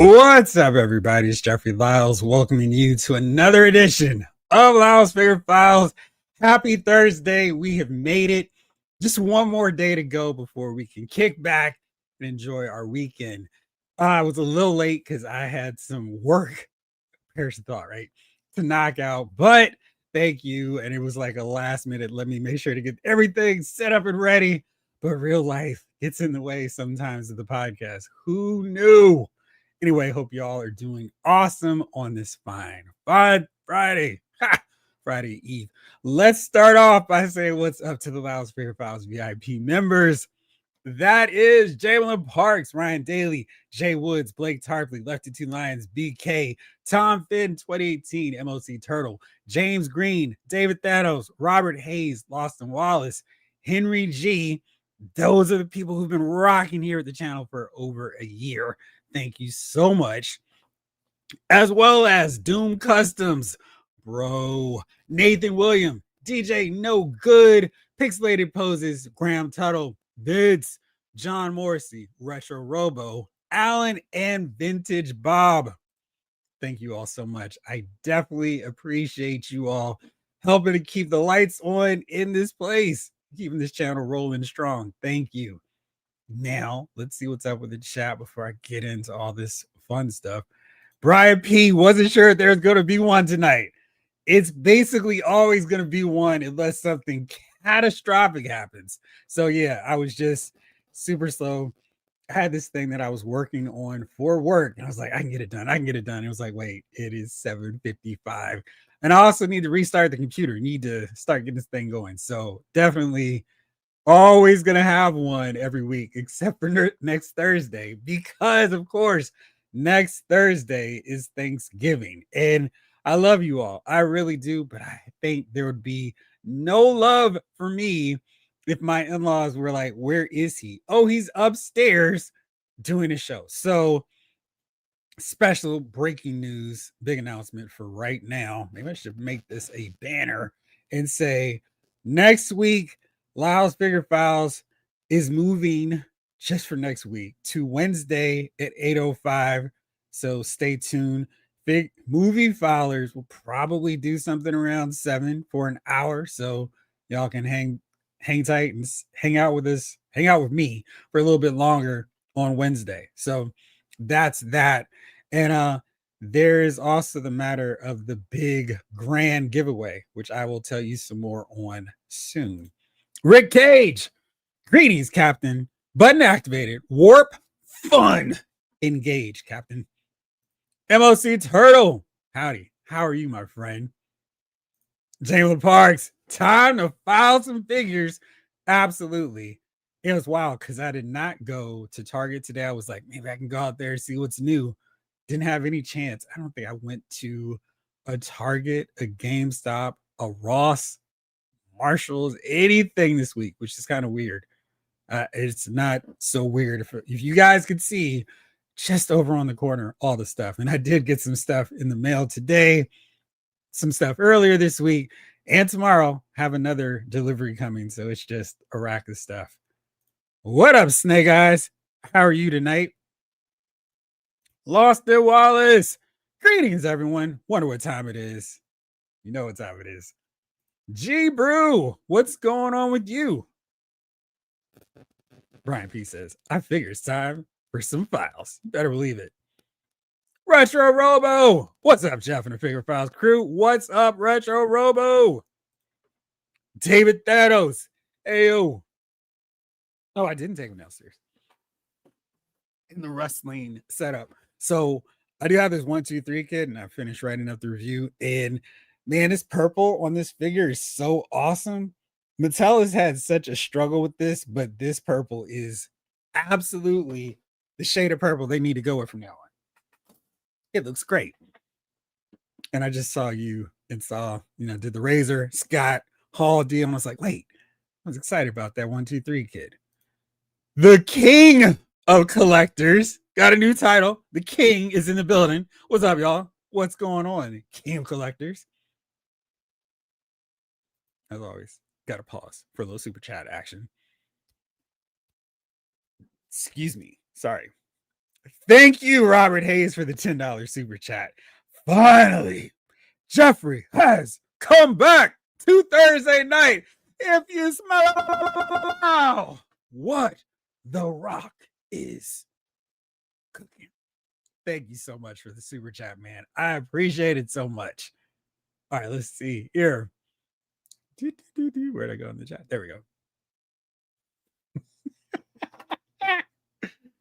What's up, everybody? It's Jeffrey Lyles welcoming you to another edition of Lyles Figure Files. Happy Thursday. We have made it. Just one more day to go before we can kick back and enjoy our weekend. I was a little late because I had some work, perish of thought, right, to knock out, but thank you. And it was like a last minute, let me make sure to get everything set up and ready. But real life gets in the way sometimes of the podcast. Who knew? Anyway, hope y'all are doing awesome on this fine Friday. Ha! Friday Eve. Let's start off by saying what's up to the Lyles Figure Files VIP members. That is Jalen Parks, Ryan Daly, Jay Woods, Blake Tarpley, Lefty Two Lions, BK, Tom Finn, 2018, MOC Turtle, James Green, David Thanos, Robert Hayes, Lawson Wallace, Henry G. Those are the people who've been rocking here at the channel for over a year. Thank you so much. As well as Doom Customs, bro, Nathan William, DJ No Good, Pixelated Poses, Graham Tuttle, Vids, John Morrissey, Retro Robo, Alan, and Vintage Bob. Thank you all so much. I definitely appreciate you all helping to keep the lights on in this place, keeping this channel rolling strong. Thank you. Now, let's see what's up with the chat before I get into all this fun stuff. Brian P wasn't sure if there's going to be one tonight. It's basically always going to be one unless something catastrophic happens. So, yeah, I was just super slow. I had this thing that I was working on for work, and I was like, I can get it done. I can get it done. It was like, wait, it is 7:55. And I also need to restart the computer, need to start getting this thing going. So, definitely always gonna have one every week except for next Thursday, because of course next Thursday is Thanksgiving, and I love you all, I really do, but I think there would be no love for me if my in-laws were like, where is he? Oh, he's upstairs doing a show. So special breaking news, big announcement for right now. Maybe I should make this a banner and say next week Lyles Figure Files is moving just for next week to Wednesday at 8:05. So stay tuned. Big movie filers will probably do something around 7 for an hour. So y'all can hang tight and hang out with us, hang out with me for a little bit longer on Wednesday. So that's that. And there is also the matter of the big grand giveaway, which I will tell you some more on soon. Rick Cage, greetings, Captain. Button activated. Warp fun. Engage, Captain. MOC Turtle, howdy. How are you, my friend? Jalen Parks, time to file some figures. Absolutely. It was wild because I did not go to Target today. I was like, maybe I can go out there and see what's new. Didn't have any chance. I don't think I went to a Target, a GameStop, a Ross, Marshalls, anything this week, which is kind of weird. It's not so weird if you guys could see just over on the corner all the stuff. And I did get some stuff in the mail today, some stuff earlier this week, and tomorrow have another delivery coming. So it's just a rack of stuff. What up, Snake Eyes? How are you tonight? Lost it, Wallace. Greetings, everyone. Wonder what time it is. You know what time it is. G Brew, what's going on with you? Brian P says, I figure it's time for some files. You better believe it. Retro Robo, what's up, Jeff and the Figure Files crew? What's up, Retro Robo? David Thanos, ayo. Oh, I didn't take him downstairs in the wrestling setup. So I do have this 1, 2, 3 kit, and I finished writing up the review. And man, this purple on this figure is so awesome. Mattel has had such a struggle with this, but this purple is absolutely the shade of purple they need to go with from now on. It looks great. And I just saw you and saw, did the Razor Scott Hall deal. And I was like, wait, I was excited about that 1, 2, 3 kid. The king of collectors got a new title. The king is in the building. What's up, y'all? What's going on, king of collectors? As always, got to pause for a little super chat action. Excuse me. Sorry. Thank you, Robert Hayes, for the $10 super chat. Finally, Jeffrey has come back to Thursday night. If you smell what The Rock is cooking. Thank you so much for the super chat, man. I appreciate it so much. All right, let's see here. Where'd I go in the chat? There we go.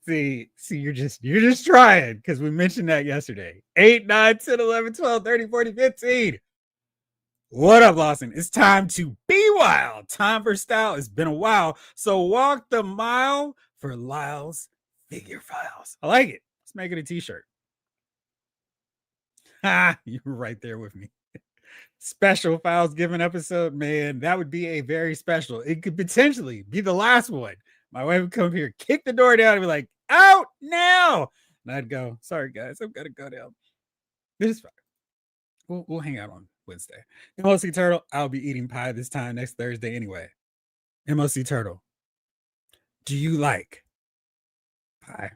See, you're just trying because we mentioned that yesterday. 8, 9, 10, 11, 12, 13, 14, 15. What up, Lawson? It's time to be wild. Time for style. It's been a while. So walk the mile for Lyle's Figure Files. I like it. Let's make it a t-shirt. Ha, you were right there with me. Special Files given episode, man, that would be a very special. It could potentially be the last one. My wife would come here, kick the door down, and be like, out now. And I'd go, sorry, guys, I've got to go down. This is fine. We'll hang out on Wednesday. MOC Turtle, I'll be eating pie this time next Thursday anyway. MOC Turtle, do you like pie?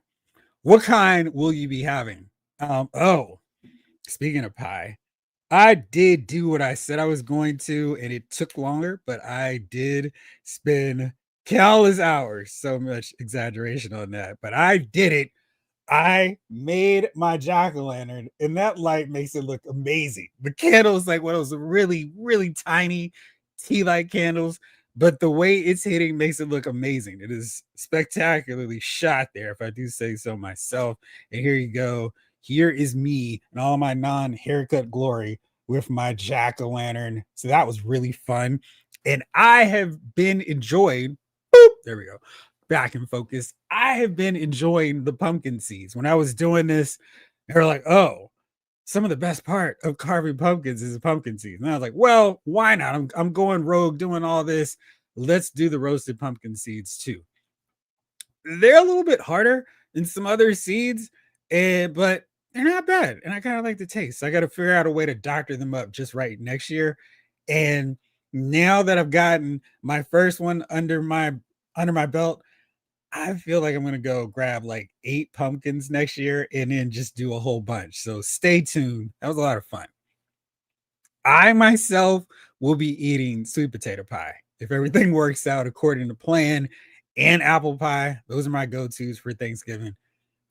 What kind will you be having? Speaking of pie, I did do what I said I was going to, and it took longer, but I did spend countless hours. So much exaggeration on that, but I did it. I made my jack-o'-lantern, and that light makes it look amazing. The candle is like one of those really, really tiny tea light candles, but the way it's hitting makes it look amazing. It is spectacularly shot there, if I do say so myself. And here you go. Here is me and all my non-haircut glory with my jack-o'-lantern. So that was really fun. And I have been enjoying, there we go, back in focus. I have been enjoying the pumpkin seeds. When I was doing this, they were like, oh, some of the best part of carving pumpkins is the pumpkin seeds. And I was like, well, why not? I'm going rogue doing all this. Let's do the roasted pumpkin seeds too. They're a little bit harder than some other seeds, but they're not bad. And I kind of like the taste. So I got to figure out a way to doctor them up just right next year. And now that I've gotten my first one under my belt, I feel like I'm going to go grab like 8 pumpkins next year and then just do a whole bunch. So stay tuned. That was a lot of fun. I myself will be eating sweet potato pie if everything works out according to plan, and apple pie. Those are my go-tos for Thanksgiving.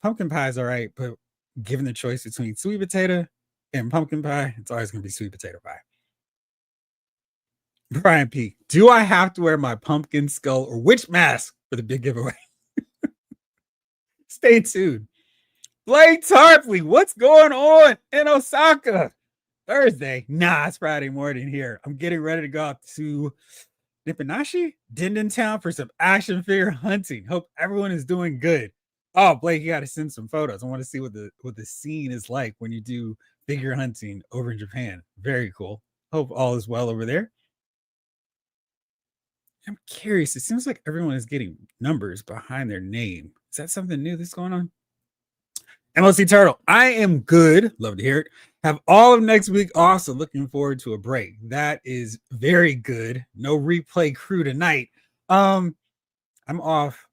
Pumpkin pie is all right, but given the choice between sweet potato and pumpkin pie, it's always going to be sweet potato pie. Brian P, do I have to wear my pumpkin skull or witch mask for the big giveaway? Stay tuned. Blake Tarpley, what's going on in Osaka? Thursday? Nah, it's Friday morning here. I'm getting ready to go out to Nippanashi, Denden Town for some action figure hunting. Hope everyone is doing good. Oh, Blake, you got to send some photos. I want to see what the scene is like when you do figure hunting over in Japan. Very cool. Hope all is well over there. I'm curious. It seems like everyone is getting numbers behind their name. Is that something new that's going on? MLC Turtle, I am good. Love to hear it. Have all of next week off, so looking forward to a break. That is very good. No replay crew tonight. I'm off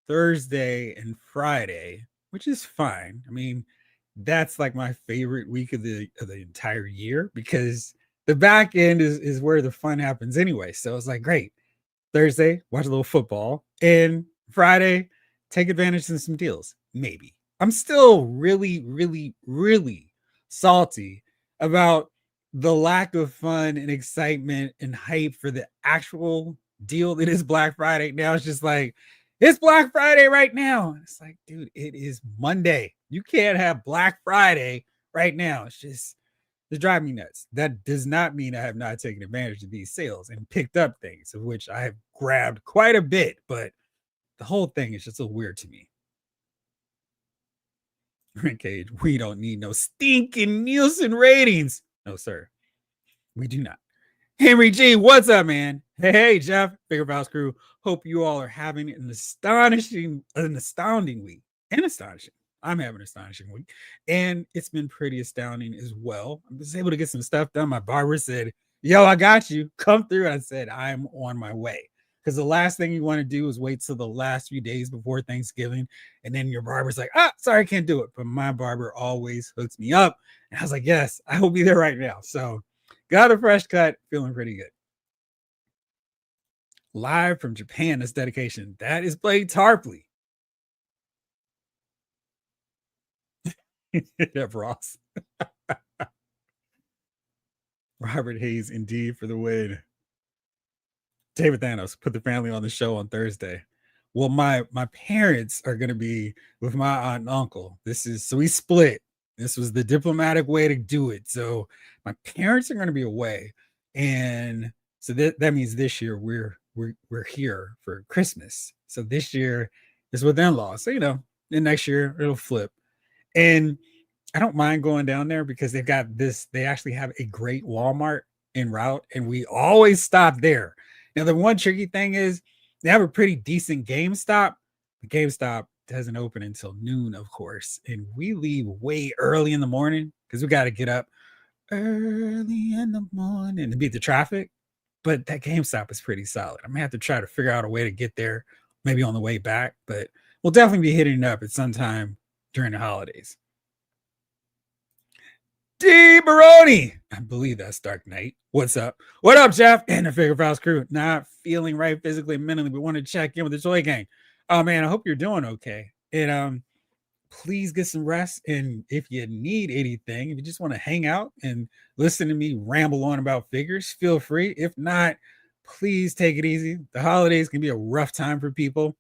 Thursday and Friday, which is fine. I mean, that's like my favorite week of the entire year because the back end is where the fun happens anyway. So it's like, great. Thursday, watch a little football, and Friday, take advantage of some deals. Maybe. I'm still really, really, really salty about the lack of fun and excitement and hype for the actual deal that is Black Friday. Now it's just like, it's Black Friday right now. It's like, dude, it is Monday. You can't have Black Friday right now. It's driving me nuts. That does not mean I have not taken advantage of these sales and picked up things, of which I have grabbed quite a bit, but the whole thing is just so weird to me. Cage, we don't need no stinking Nielsen ratings. No, sir. We do not. Henry G, what's up, man? Hey, Jeff, Figure Files crew. Hope you all are having an astounding week. And astonishing. I'm having an astonishing week. And it's been pretty astounding as well. I was able to get some stuff done. My barber said, yo, I got you. Come through. I said, I'm on my way. because the last thing you want to do is wait till the last few days before Thanksgiving, and then your barber's like, "Ah, sorry, I can't do it." But my barber always hooks me up, and I was like, "Yes, I will be there right now." So, got a fresh cut, feeling pretty good. Live from Japan, this dedication. That is Blake Tarpley. Yeah, Ross. Robert Hayes, indeed, for the win. David Thanos put the family on the show on Thursday. Well, my parents are gonna be with my aunt and uncle. This is so we split. This was the diplomatic way to do it. So my parents are gonna be away, and so that means this year we're here for Christmas. So this year is with in-laws. So then next year it'll flip. And I don't mind going down there because they've got this. They actually have a great Walmart en route, and we always stop there. Now, the one tricky thing is they have a pretty decent GameStop. The GameStop doesn't open until noon, of course, and we leave way early in the morning because we got to get up early in the morning to beat the traffic. But that GameStop is pretty solid. I'm gonna have to try to figure out a way to get there, maybe on the way back, but we'll definitely be hitting it up at some time during the holidays. D Baroni. I believe that's Dark Knight. What's up? What up, Jeff? And the Figure Files crew. Not feeling right physically and mentally. We want to check in with the Toy Gang. Oh man, I hope you're doing okay. And please get some rest. And if you need anything, if you just want to hang out and listen to me ramble on about figures, feel free. If not, please take it easy. The holidays can be a rough time for people.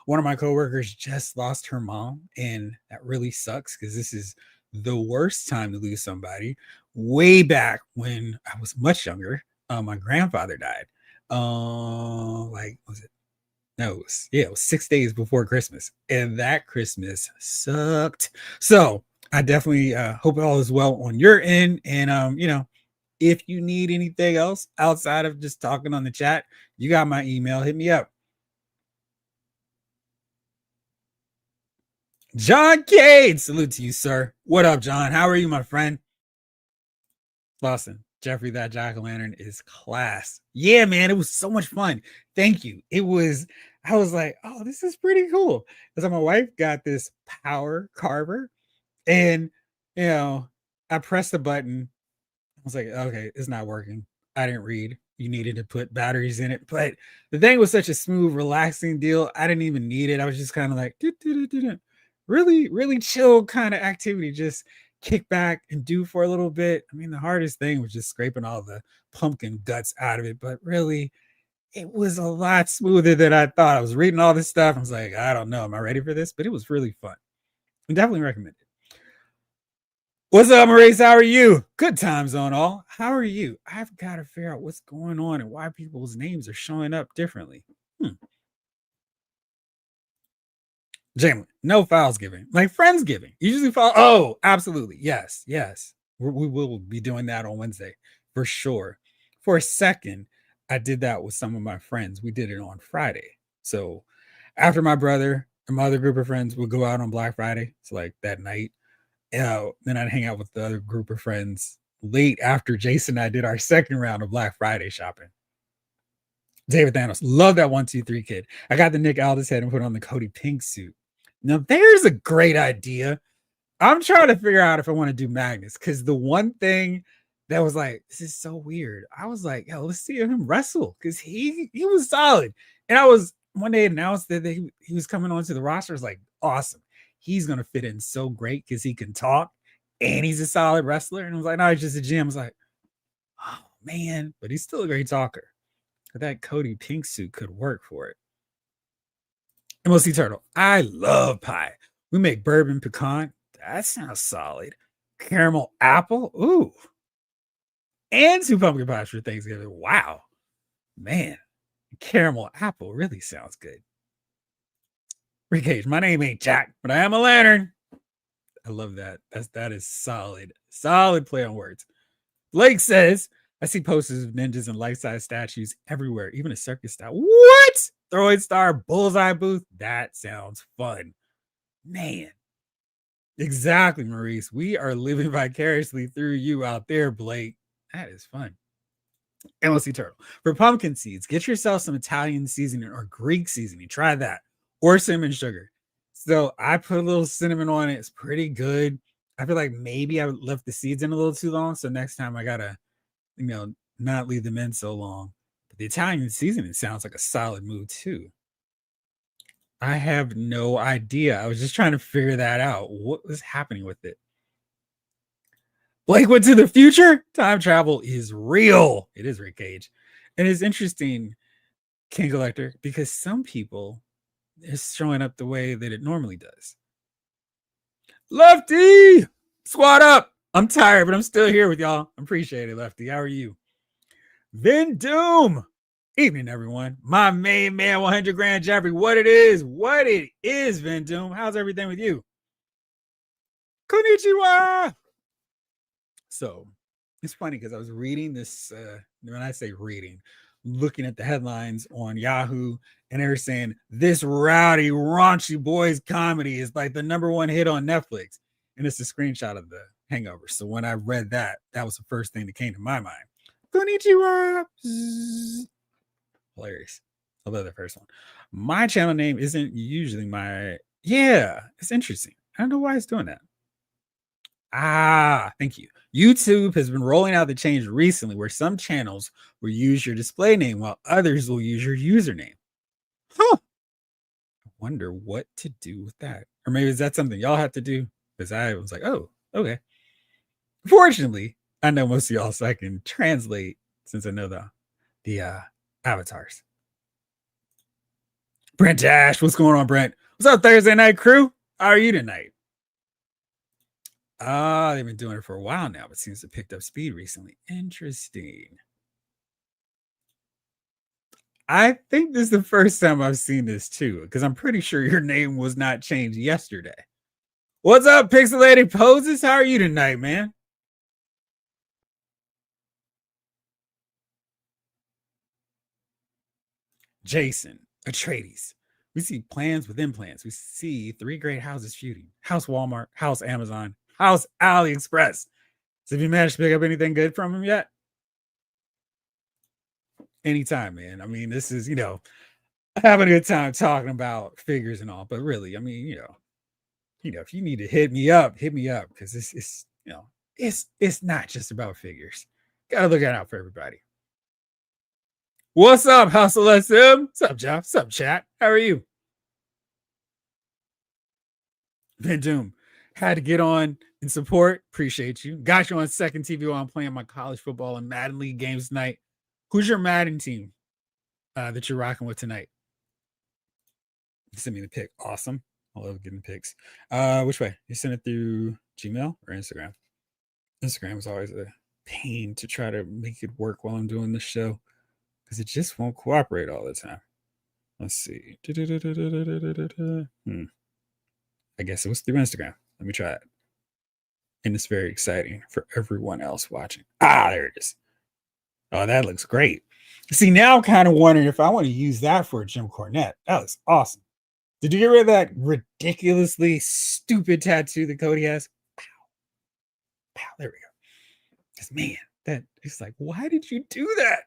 One of my coworkers just lost her mom, and that really sucks because this is the worst time to lose somebody. Way back when I was much younger, my grandfather died. Like was it? No, it was 6 days before Christmas, and that Christmas sucked. So I definitely hope all is well on your end, and if you need anything else outside of just talking on the chat, you got my email. Hit me up. John Cade, salute to you, sir. What up, John? How are you, my friend? Lawson, Jeffrey, that jack o' lantern is class. Yeah, man, it was so much fun. Thank you. I was like, oh, this is pretty cool. Because my wife got this power carver, and you know, I pressed the button. I was like, okay, it's not working. I didn't read. You needed to put batteries in it. But the thing was such a smooth, relaxing deal. I didn't even need it. I was just kind of like, really, really chill kind of activity. Just kick back and do for a little bit. I mean, the hardest thing was just scraping all the pumpkin guts out of it. But really, it was a lot smoother than I thought. I was reading all this stuff. I was like, I don't know. Am I ready for this? But it was really fun. I definitely recommend it. What's up, Maurice? How are you? Good times on all. How are you? I've got to figure out what's going on and why people's names are showing up differently. Jalen, no files giving, like Friendsgiving. Usually file. Oh, absolutely. Yes, yes. We will be doing that on Wednesday for sure. For a second, I did that with some of my friends. We did it on Friday. So after my brother and my other group of friends would go out on Black Friday, so like that night, then I'd hang out with the other group of friends late after Jason and I did our second round of Black Friday shopping. David Thanos, love that 1-2-3 kid. I got the Nick Aldis head and put on the Cody Pink suit. Now there's a great idea. I'm trying to figure out if I want to do Magnus because the one thing that was like, this is so weird. I was like, yo, let's see him wrestle because he was solid. And I was one day announced that he was coming onto the roster. I was like, awesome. He's gonna fit in so great because he can talk and he's a solid wrestler. And I was like, no, he's just a gym. I was like, oh man, but he's still a great talker. But that Cody Pink suit could work for it. MOC Turtle, I love pie. We make bourbon pecan. That sounds solid. Caramel apple. Ooh. And 2 pumpkin pies for Thanksgiving. Wow. Man. Caramel apple really sounds good. Recage, my name ain't Jack, but I am a lantern. I love that. That is solid. Solid play on words. Blake says, I see posters of ninjas and life-size statues everywhere, even a circus style. What? Throw Star Bullseye booth? That sounds fun. Man. Exactly, Maurice. We are living vicariously through you out there, Blake. That is fun. Endlessly turtle. For pumpkin seeds, get yourself some Italian seasoning or Greek seasoning. Try that. Or cinnamon sugar. So I put a little cinnamon on it. It's pretty good. I feel like maybe I left the seeds in a little too long. So next time I gotta, not leave them in so long. But the Italian seasoning sounds like a solid move too. I have no idea. I was just trying to figure that out. What was happening with it? Blake went to the future. Time travel is real. It is Rick Cage. And it's interesting, King Collector, because some people it's showing up the way that it normally does. Lefty, squat up. I'm tired, but I'm still here with y'all. I appreciate it, Lefty. How are you? Vin Doom. Evening, everyone. My main man, 100 grand Jeffrey. What it is, Vin Doom. How's everything with you? Konnichiwa. So it's funny because I was reading this. When I say reading, looking at the headlines on Yahoo, and they were saying this rowdy, raunchy boys comedy is like the #1 hit on Netflix, and it's a screenshot of the Hangover. So when I read that, that was the first thing that came to my mind. Konnichiwa. Hilarious. I love the first one. My channel name isn't usually my. Yeah, it's interesting. I don't know why it's doing that. Thank you. YouTube has been rolling out the change recently where some channels will use your display name while others will use your username. Huh. I wonder what to do with that. Or maybe is that something y'all have to do? Because I was like, oh, okay. Fortunately, I know most of y'all, so I can translate since I know the avatars. Brent Dash, what's going on, Brent? What's up, Thursday night crew? How are you tonight? They've been doing it for a while now, but seems to have picked up speed recently. Interesting. I think this is the first time I've seen this too, because I'm pretty sure your name was not changed yesterday. What's up, Pixelated Poses? How are you tonight, man? Jason Atreides. We see plans within plans. We see 3 great houses feuding. House Walmart, House Amazon, House AliExpress. So have you managed to pick up anything good from him yet? Anytime, man. I mean, this is, having a good time talking about figures and all. But really, I mean, if you need to hit me up because this is, it's not just about figures. Gotta look out for everybody. What's up, Hustle SM? What's up, Jeff? What's up, chat? How are you? Vin Doom. Had to get on and support. Appreciate you. Got you on second TV while I'm playing my college football and Madden League games tonight. Who's your Madden team that you're rocking with tonight? Send me the pic. Awesome. I love getting pics. Which way? You send it through Gmail or Instagram? Instagram is always a pain to try to make it work while I'm doing the show because it just won't cooperate all the time. Let's see. I guess it was through Instagram. Let me try it. And it's very exciting for everyone else watching. There it is. Oh, that looks great. See, now I'm kind of wondering if I want to use that for a Jim Cornette. That was awesome. Did you get rid of that ridiculously stupid tattoo that Cody has? Pow. Pow. There we go. Because, man, that is like, why did you do that?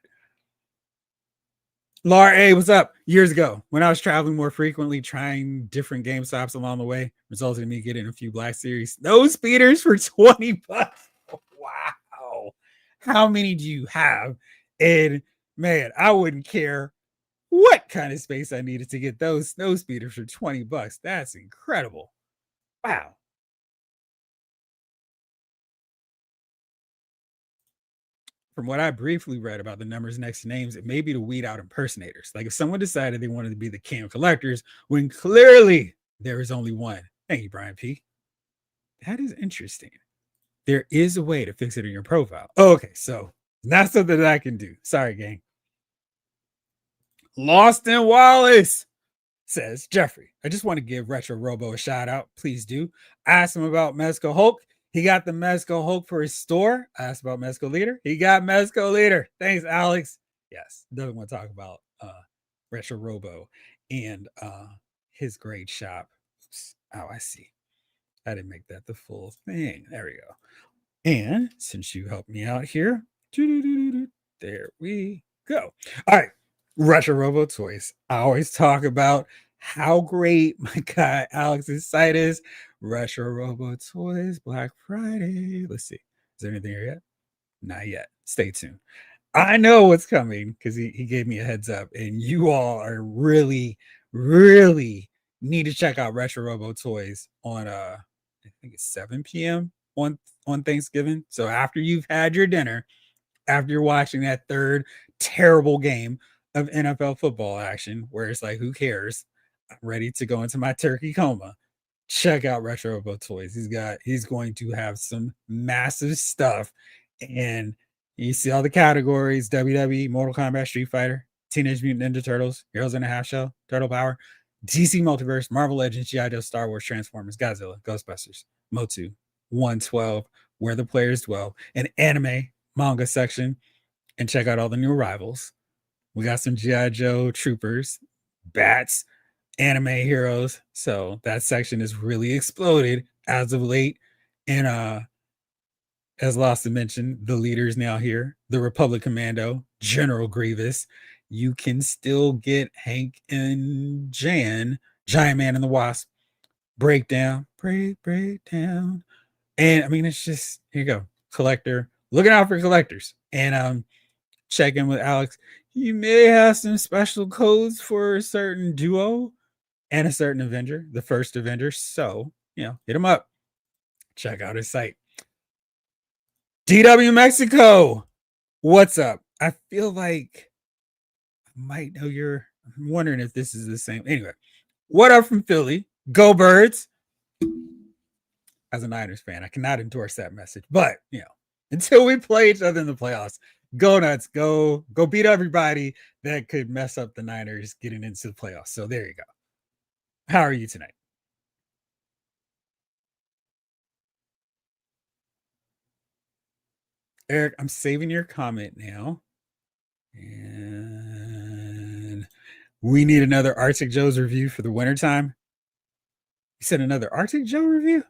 Laura A, what's up? Years ago, when I was traveling more frequently, trying different game stops along the way, resulted in me getting a few Black Series nose speeders for $20. Wow. How many do you have? And man, I wouldn't care what kind of space I needed to get those snow speeders for $20. That's incredible. Wow. From what I briefly read about the numbers next to names, it may be to weed out impersonators. Like if someone decided they wanted to be the king of collectors when clearly there is only one. Thank you, Brian P. That is interesting. There is a way to fix it in your profile. Oh, okay, so not something that I can do. Sorry, gang. Lost in Wallace says, Jeffrey, I just want to give Retro Robo a shout out. Please do. Ask him about Mezco Hulk. He got the Mezco Hulk for his store. I asked about Mezco Leader. He got Mezco Leader. Thanks, Alex. Yes, doesn't want to talk about Retro Robo and his great shop. Oops. Oh, I see. I didn't make that the full thing. There we go. And since you helped me out here, There we go. All right. Retro Robo Toys. I always talk about how great my guy Alex's site is. Retro Robo Toys, Black Friday. Let's see. Is there anything here yet? Not yet. Stay tuned. I know what's coming because he gave me a heads up, and you all are really, really need to check out Retro Robo Toys on I think it's 7 p.m. on Thanksgiving. So after you've had your dinner, after you're watching that third terrible game of NFL football action, where it's like, who cares? I'm ready to go into my turkey coma. Check out Retro Robo Toys. He's going to have some massive stuff. And you see all the categories: WWE, Mortal Kombat, Street Fighter, Teenage Mutant Ninja Turtles, Heroes in a Half Shell, Turtle Power, DC Multiverse, Marvel Legends, G.I. Joe, Star Wars, Transformers, Godzilla, Ghostbusters, Motu, 112, Where the Players Dwell, an anime manga section, and check out all the new arrivals. We got some G.I. Joe troopers, bats, anime heroes. So that section has really exploded as of late. And as Lost to mention, the leader is now here. The Republic Commando, General Grievous. You can still get Hank and Giant Man and the Wasp, breakdown. And I mean, it's just, here you go. Collector. Looking out for collectors. And check in with Alex. You may have some special codes for a certain duo and a certain Avenger, the first Avenger. So, hit him up. Check out his site. DW Mexico. What's up? I feel like I might know I'm wondering if this is the same. Anyway, what up from Philly? Go Birds. As a Niners fan, I cannot endorse that message, but until we play each other in the playoffs, go nuts, go beat everybody that could mess up the Niners getting into the playoffs. So there you go. How are you tonight? Eric, I'm saving your comment now. And we need another Arctic Joe's review for the wintertime. You said another Arctic Joe review?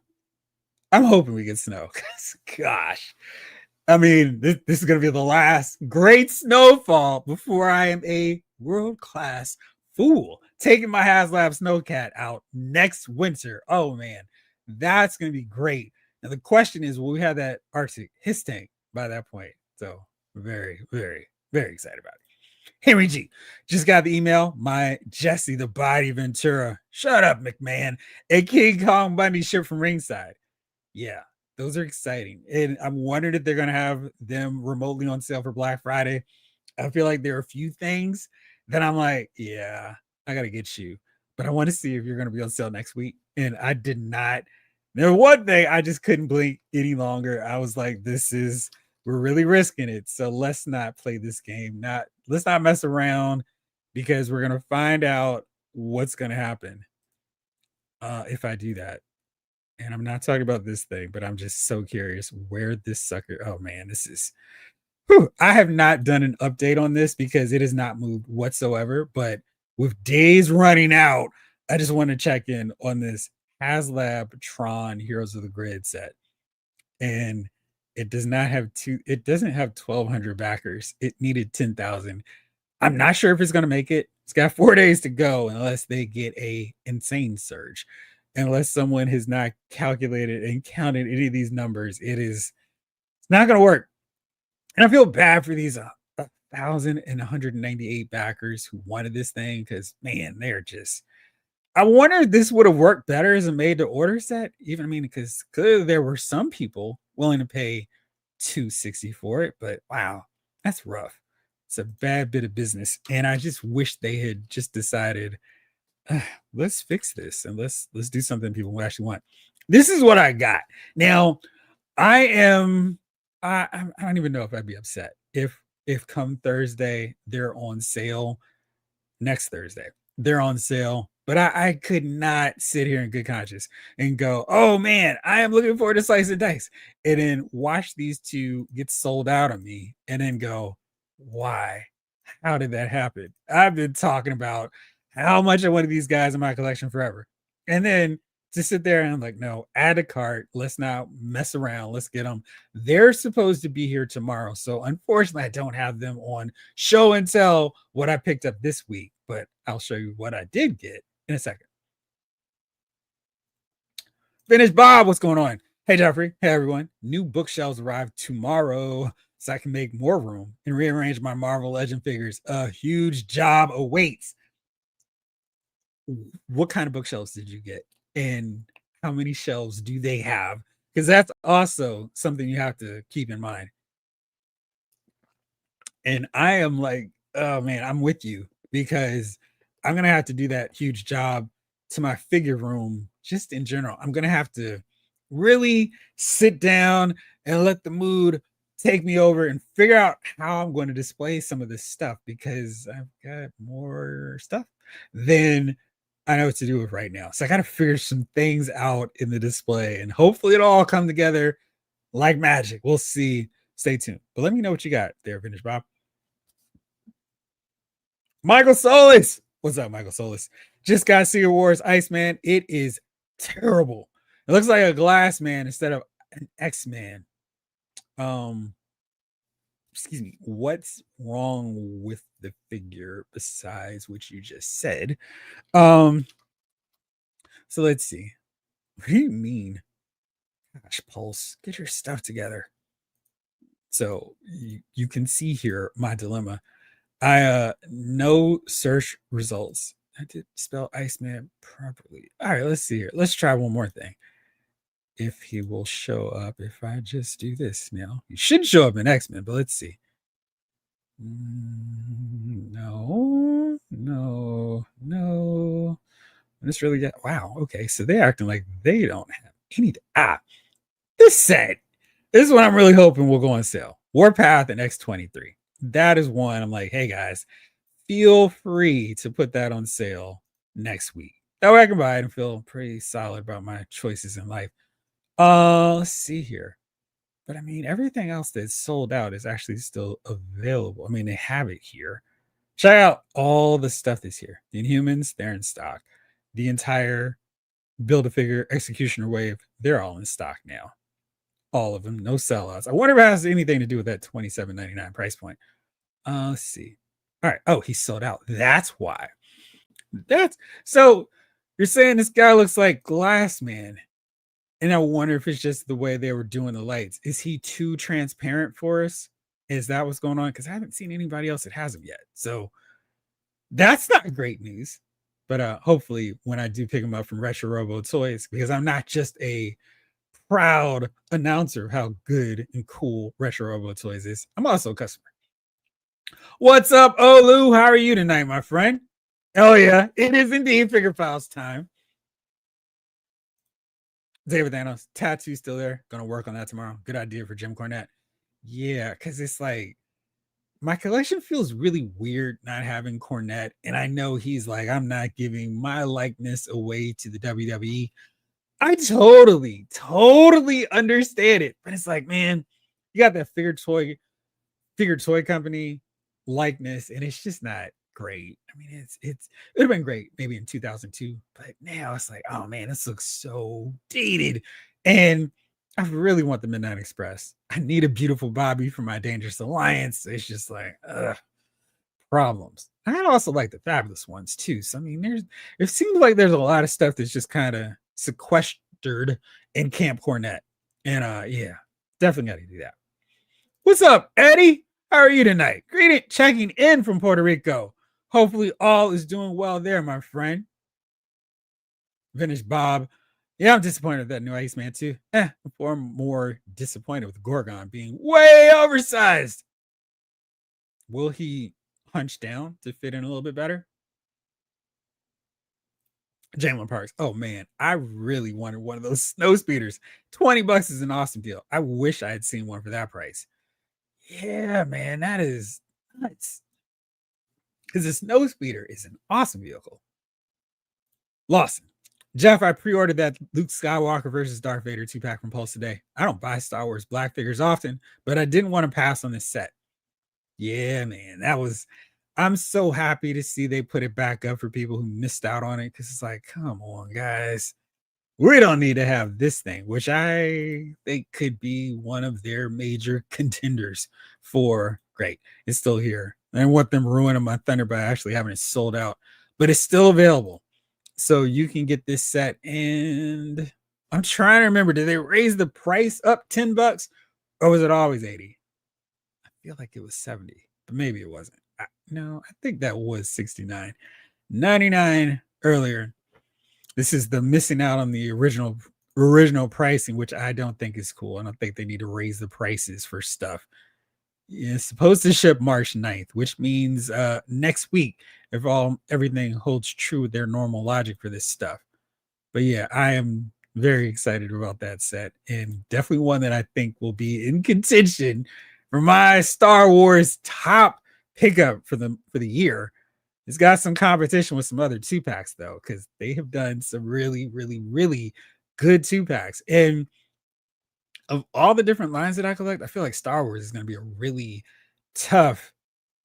I'm hoping we get snow. Gosh. I mean, this is going to be the last great snowfall before I am a world-class fool taking my HasLab Snowcat out next winter. Oh, man. That's going to be great. Now, the question is, will we have that Arctic HISS tank by that point? So, very, very, very excited about it. Henry G just got the email. My Jesse the Body Ventura. Shut up, McMahon. A King Kong Bundy ship from ringside. Yeah, those are exciting. And I'm wondering if they're going to have them remotely on sale for Black Friday. I feel like there are a few things that I'm like, yeah, I got to get you. But I want to see if you're going to be on sale next week. And I did not. There was one thing I just couldn't blink any longer. I was like, we're really risking it. So let's not play this game. Let's not mess around, because we're going to find out what's going to happen if I do that. And I'm not talking about this thing, but I'm just so curious where this sucker. Oh man, this is. I have not done an update on this because it has not moved whatsoever. But with days running out, I just want to check in on this HasLab Tron Heroes of the Grid set. And it does not have it doesn't have 1,200 backers. It needed 10,000. I'm not sure if it's going to make it. It's got 4 days to go unless they get a insane surge. Unless someone has not calculated and counted any of these numbers, it's not going to work. And I feel bad for these 1,198 backers who wanted this thing, because man, they're just. I wonder if this would have worked better as a made-to-order set. Because clearly there were some people willing to pay $260 for it, but wow, that's rough. It's a bad bit of business, and I just wish they had just decided, let's fix this and let's do something people actually want. This is what I got. Now, I don't even know if I'd be upset if come Thursday they're on sale. Next Thursday they're on sale, but I could not sit here in good conscience and go, oh man, I am looking forward to Slice and Dice, and then watch these two get sold out on me and then go, why? How did that happen? I've been talking about how much I wanted these guys in my collection forever. And then to sit there and I'm like, no, add a cart. Let's not mess around. Let's get them. They're supposed to be here tomorrow. So unfortunately, I don't have them on show and tell what I picked up this week, but I'll show you what I did get in a second. Finish Bob, what's going on? Hey Jeffrey, hey everyone. New bookshelves arrive tomorrow so I can make more room and rearrange my Marvel Legend figures. A huge job awaits. What kind of bookshelves did you get? And how many shelves do they have? Because that's also something you have to keep in mind. And I am like, oh man, I'm with you because I'm gonna have to do that huge job to my figure room just in general. I'm gonna have to really sit down and let the mood take me over and figure out how I'm going to display some of this stuff because I've got more stuff than I know what to do with right now. So I got to figure some things out in the display and hopefully it'll all come together like magic. We'll see. Stay tuned. But let me know what you got there, Vintage Bob. Michael Solis. What's up, Michael Solis? Just got Secret Wars Iceman. It is terrible. It looks like a glass man instead of an X-Man. Excuse me. What's wrong with the figure besides what you just said? So let's see. What do you mean? Gosh, Pulse, get your stuff together. So you can see here my dilemma. I no search results. I did spell Iceman properly. All right, let's see here. Let's try one more thing. If he will show up, if I just do this now, he should show up in X-Men, but let's see. No, no, no. This really got wow. Okay, so they're acting like they don't have any. This set. This is what I'm really hoping will go on sale. Warpath and X23. That is one. I'm like, hey guys, feel free to put that on sale next week. That way I can buy it and feel pretty solid about my choices in life. Let's see here. But I mean, everything else that's sold out is actually still available. I mean, they have it here. Check out all the stuff that's here. The Inhumans, they're in stock. The entire Build-A-Figure Executioner wave, they're all in stock now. All of them, no sellouts. I wonder if it has anything to do with that $27.99 price point. Let's see. All right. Oh, he sold out. That's why. That's so you're saying this guy looks like Glass Man. And I wonder if it's just the way they were doing the lights. Is he too transparent for us? Is that what's going on? Because I haven't seen anybody else that has him yet. So that's not great news. But hopefully when I do pick him up from Retro Robo Toys, because I'm not just a proud announcer of how good and cool Retro Robo Toys is, I'm also a customer. What's up, Olu? How are you tonight, my friend? Oh yeah, it is indeed Figure Files time. David Thanos, tattoo still there. Gonna work on that tomorrow. Good idea for Jim Cornette. Yeah, because it's like my collection feels really weird not having Cornette, and I know he's like, I'm not giving my likeness away to the WWE. I totally understand it, but it's like, man, you got that figure toy company likeness, and it's just not great. I mean, it would have been great maybe in 2002, but now it's like, oh man, this looks so dated. And I really want the Midnight Express. I need a beautiful Bobby for my Dangerous Alliance. It's just like problems. I also like the Fabulous ones too. So I mean, it seems like there's a lot of stuff that's just kind of sequestered in Camp Cornette. And yeah, definitely got to do that. What's up, Eddie? How are you tonight? Greeting, checking in from Puerto Rico. Hopefully, all is doing well there, my friend. Vintage Bob. Yeah, I'm disappointed with that new Iceman too. I'm far more disappointed with Gorgon being way oversized. Will he hunch down to fit in a little bit better? Jalen Parks. Oh man, I really wanted one of those snow speeders. $20 is an awesome deal. I wish I had seen one for that price. Yeah, man, that is nuts. Because the snow speeder is an awesome vehicle. Lawson. Jeff, I pre-ordered that Luke Skywalker versus Darth Vader 2-pack from Pulse today. I don't buy Star Wars black figures often, but I didn't want to pass on this set. Yeah, man, I'm so happy to see they put it back up for people who missed out on it because it's like, come on, guys. We don't need to have this thing, which I think could be one of their major contenders for great. It's still here. I don't want them ruining my thunder by actually having it sold out, but it's still available. So you can get this set. And I'm trying to remember, did they raise the price up 10 bucks or was it always 80? I feel like it was 70, but maybe it wasn't. No, I think that was 69.99 earlier. This is the missing out on the original pricing, which I don't think is cool. I don't think they need to raise the prices for stuff. It's supposed to ship March 9th, which means next week, if everything holds true with their normal logic for this stuff. But yeah, I am very excited about that set, and definitely one that I think will be in contention for my Star Wars top pickup for the year. It's got some competition with some other 2-packs though, because they have done some really, really, really good 2-packs. And of all the different lines that I collect, I feel like Star Wars is going to be a really tough,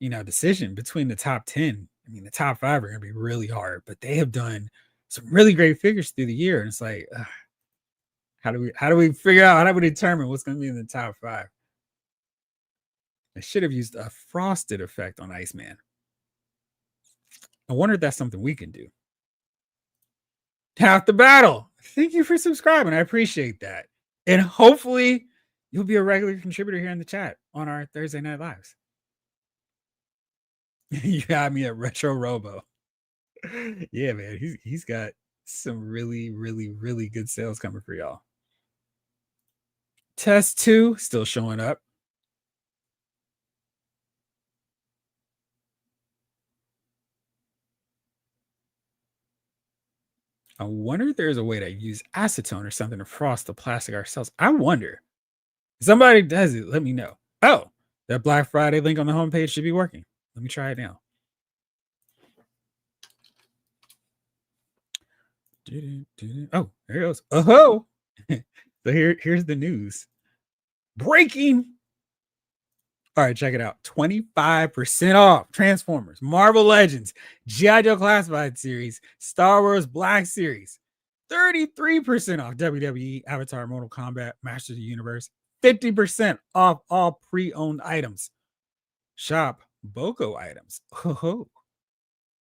decision between the top 10. I mean, the top 5 are going to be really hard, but they have done some really great figures through the year. And it's like, how do we figure out, how do we determine what's going to be in the top 5? I should have used a frosted effect on Iceman. I wonder if that's something we can do. Half the battle. Thank you for subscribing. I appreciate that. And hopefully you'll be a regular contributor here in the chat on our Thursday night lives. You got me at Retro Robo. Yeah, man. He's got some really, really, really good sales coming for y'all. Test 2 still showing up. I wonder if there's a way to use acetone or something to frost the plastic ourselves. I wonder. If somebody does it, let me know. Oh, that Black Friday link on the homepage should be working. Let me try it now. Oh, there it goes. Oh, so here's the news. Breaking. All right, check it out. 25% off Transformers, Marvel Legends, G.I. Joe Classified Series, Star Wars Black Series. 33% off WWE, Avatar, Mortal Kombat, Masters of the Universe. 50% off all pre-owned items. Shop BOGO items. Oh,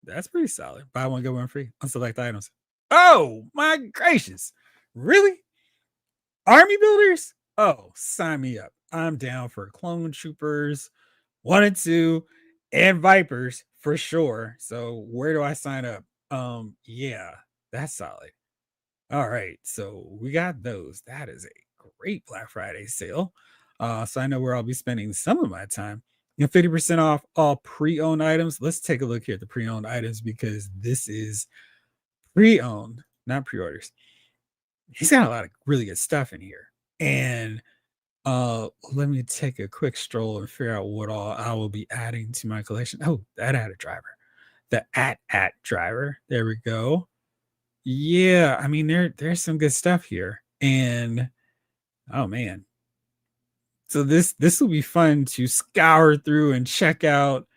that's pretty solid. Buy one, get one free on select items. Oh, my gracious. Really? Army builders? Oh, sign me up. I'm down for Clone Troopers 1 and 2 and Vipers for sure. So where do I sign up? Yeah, that's solid. All right, so we got those. That is a great Black Friday sale. So I know where I'll be spending some of my time. 50% off all pre-owned items. Let's take a look here at the pre-owned items because this is pre-owned, not pre-orders. He's got a lot of really good stuff in here. And let me take a quick stroll and figure out what all I will be adding to my collection. Oh, that AT driver. The AT driver. There we go. Yeah, I mean there's some good stuff here. And oh man. So this will be fun to scour through and check out.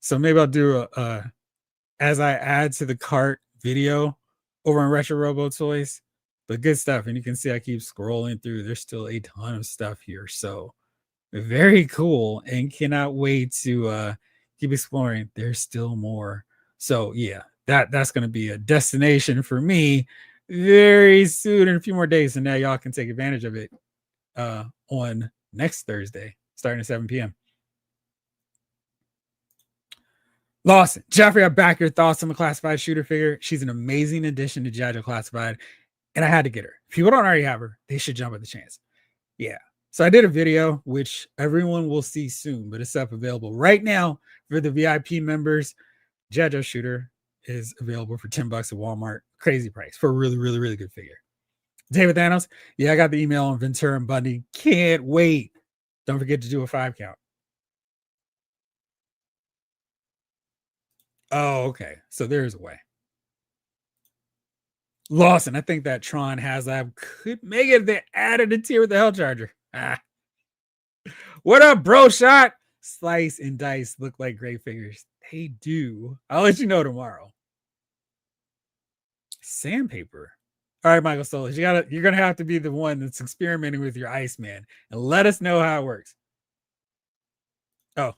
So maybe I'll do a as I add to the cart video over on Retro Robo Toys. But good stuff. And you can see I keep scrolling through. There's still a ton of stuff here. So very cool and cannot wait to keep exploring. There's still more. So yeah, that's going to be a destination for me very soon in a few more days. And now y'all can take advantage of it on next Thursday, starting at 7 p.m. Lawson, Jeffrey, I back your thoughts on the classified shooter figure. She's an amazing addition to G.I. Joe Classified, and I had to get her. If people don't already have her, they should jump at the chance. Yeah. So I did a video, which everyone will see soon, but it's up available right now for the VIP members. G.I. Joe Shooter is available for $10 at Walmart. Crazy price for a really, really, really good figure. David Thanos, yeah, I got the email on Ventura and Bundy. Can't wait. Don't forget to do a 5 count. Oh, okay. So there's a way. Lawson, I think that Tron HasLab could make it. They added a tier with the Hell Charger. What up, bro? Shot, Slice, and Dice look like great figures. They do. I'll let you know tomorrow. Sandpaper. All right, Michael Solis, you're gonna have to be the one that's experimenting with your Iceman and let us know how it works. Oh,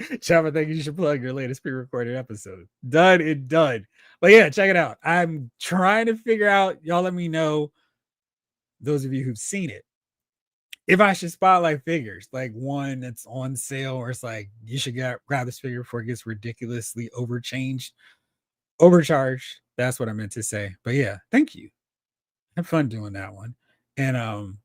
Chava, I think you should plug your latest pre-recorded episode. Done and done. But yeah, check it out. I'm trying to figure out. Y'all let me know, those of you who've seen it, if I should spotlight figures, like one that's on sale, or it's like you should grab this figure before it gets ridiculously overcharged. That's what I meant to say. But yeah, thank you. Have fun doing that one. And I'm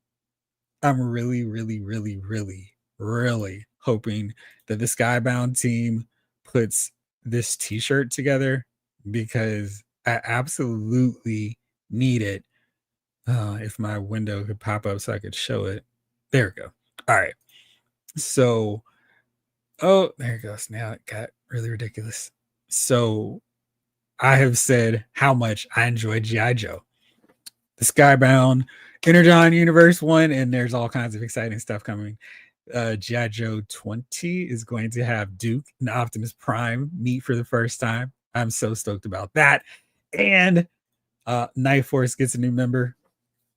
really, really, really, really, really hoping that the Skybound team puts this t-shirt together, because I absolutely need it. If my window could pop up so I could show it. There we go. All right. So, oh, there it goes. Now it got really ridiculous. So I have said how much I enjoy G.I. Joe, the Skybound Energon Universe one, and there's all kinds of exciting stuff coming. G.I. Joe 20 is going to have Duke and Optimus Prime meet for the first time. I'm so stoked about that. And Night Force gets a new member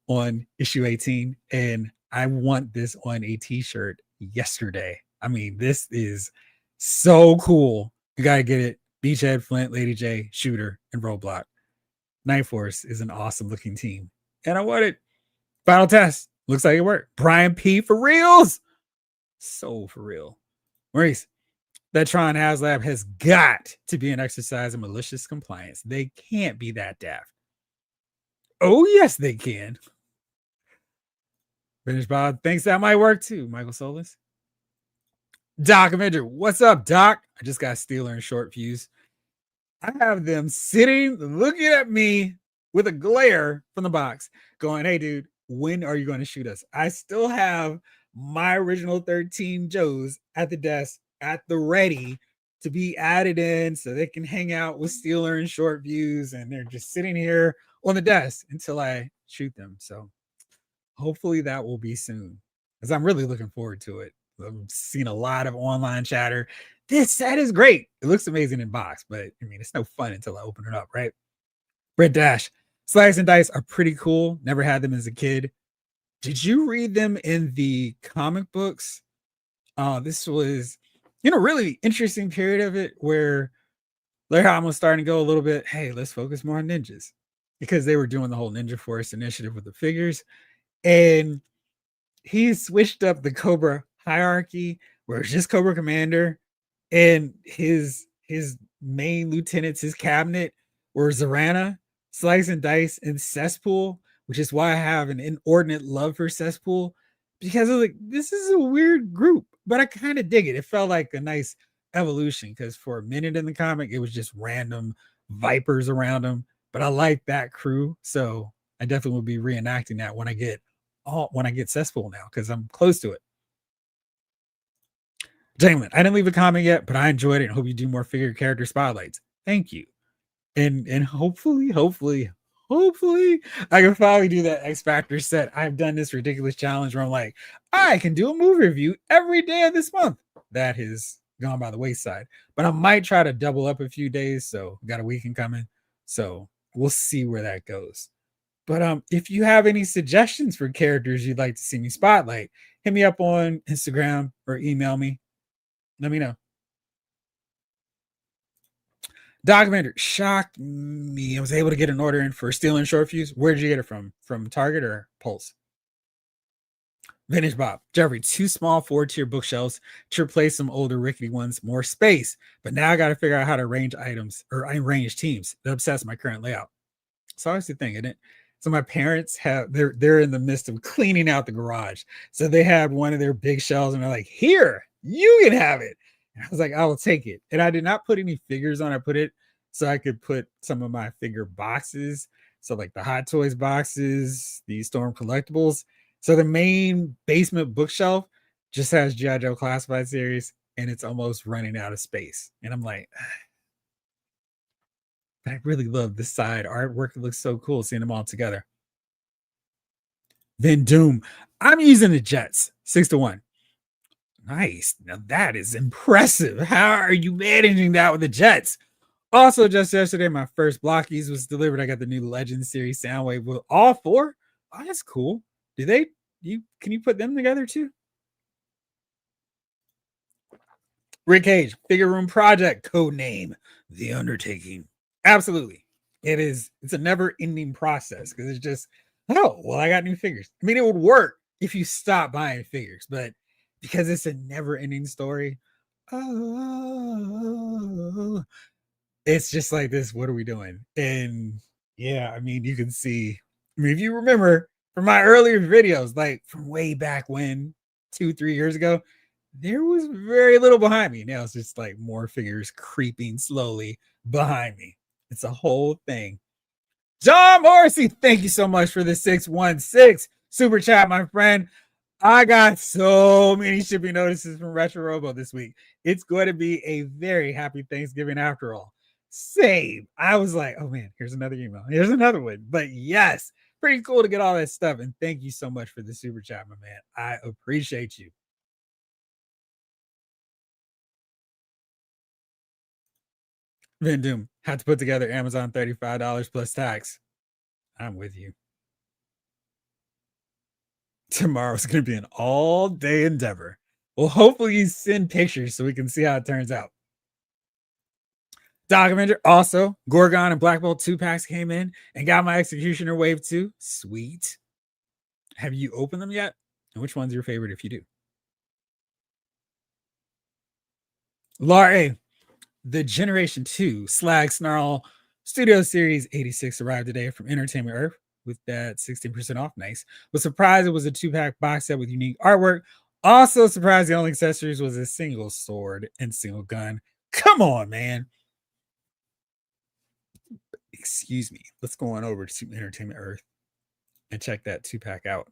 on issue 18, and I want this on a t-shirt yesterday. I mean, this is so cool. You gotta get it. Beachhead, Flint, Lady J, Shooter, and Roadblock. Night Force is an awesome looking team, and I want it. Final test. Looks like it worked. Brian P. for reals. So for real. Maurice, that Tron HasLab has got to be an exercise in malicious compliance. They can't be that daft. Oh, yes, they can. Finish Bob thinks that might work too, Michael Solis. Doc Avenger, what's up, Doc? I just got Steeler and Short Fuse. I have them sitting, looking at me with a glare from the box, going, hey, dude, when are you going to shoot us? I still have my original 13 Joes at the desk, at the ready to be added in so they can hang out with Steeler and Short Fuse, and they're just sitting here on the desk until I shoot them. So hopefully that will be soon, because I'm really looking forward to it. I've seen a lot of online chatter. This set is great. It looks amazing in box, but I mean, it's no fun until I open it up, right? Brent Dash, Slice and Dice are pretty cool. Never had them as a kid. Did you read them in the comic books? This was, really interesting period of it where Larry Hama was starting to go a little bit, hey, let's focus more on ninjas, because they were doing the whole Ninja Force initiative with the figures. And he switched up the Cobra hierarchy, where it's just Cobra Commander, and his main lieutenants, his cabinet, were Zarana, Slice and Dice, and Cesspool, which is why I have an inordinate love for Cesspool, because I was like, this is a weird group, but I kind of dig it. It felt like a nice evolution, because for a minute in the comic, it was just random Vipers around them, but I like that crew, so I definitely will be reenacting that when I get Cesspool now, because I'm close to it. Damon, I didn't leave a comment yet, but I enjoyed it and hope you do more figure character spotlights. Thank you. And hopefully I can finally do that X Factor set. I've done this ridiculous challenge where I'm like, I can do a movie review every day of this month. That has gone by the wayside, but I might try to double up a few days. So got a weekend coming. So we'll see where that goes. But if you have any suggestions for characters you'd like to see me spotlight, hit me up on Instagram or email me. Let me know. Doc Vander shocked me. I was able to get an order in for Steel and Short Fuse. Where did you get it from? From Target or Pulse? Vintage Bob. Jeffrey, 2 small 4-tier bookshelves to replace some older rickety ones. More space. But now I got to figure out how to arrange items or arrange teams that obsess my current layout. So that's the thing, isn't it? So my parents they're in the midst of cleaning out the garage. So they had one of their big shelves and they're like, here, you can have it. And I was like, I will take it. And I did not put any figures on. I put it so I could put some of my figure boxes. So like the Hot Toys boxes, the Storm collectibles. So the main basement bookshelf just has G.I. Joe Classified series, and it's almost running out of space. And I'm like, I really love this side artwork. It looks so cool seeing them all together. Then Doom. I'm using the Jets 6-1. Nice. Now that is impressive. How are you managing that with the Jets? Also, just yesterday, my first Blockies was delivered. I got the new Legend series Soundwave with all four. Oh, that's cool. Do they? Can you put them together too? Rick Cage, Figure Room Project, code name The Undertaking. Absolutely. It is, it's a never-ending process because it's just, oh, well, I got new figures. I mean, it would work if you stop buying figures, but because it's a never-ending story, oh, it's just like this. What are we doing? And yeah, I mean, you can see, I mean, if you remember from my earlier videos, like from way back when, 2-3 years ago, there was very little behind me. Now it's just like more figures creeping slowly behind me. It's a whole thing. John Morrissey, thank you so much for the 616 super chat, my friend. I got so many shipping notices from Retro Robo this week. It's going to be a very happy Thanksgiving after all. Same. I was like, oh man, here's another email. Here's another one. But yes, pretty cool to get all that stuff. And thank you so much for the super chat, my man. I appreciate you. Vin Doom had to put together Amazon $35 plus tax. I'm with you. Tomorrow's going to be an all day endeavor. Well, hopefully you send pictures so we can see how it turns out. Doc Avenger, also Gorgon and Black Bolt 2-packs came in and got my Executioner Wave 2. Sweet. Have you opened them yet? And which one's your favorite if you do? Laurie, the Generation 2 Slag Snarl Studio Series 86 arrived today from Entertainment Earth with that 16% off. Nice. Was surprised it was a 2-pack box set with unique artwork. Also surprised the only accessories was a single sword and single gun. Come on, man. Excuse me. Let's go on over to Entertainment Earth and check that 2-pack out.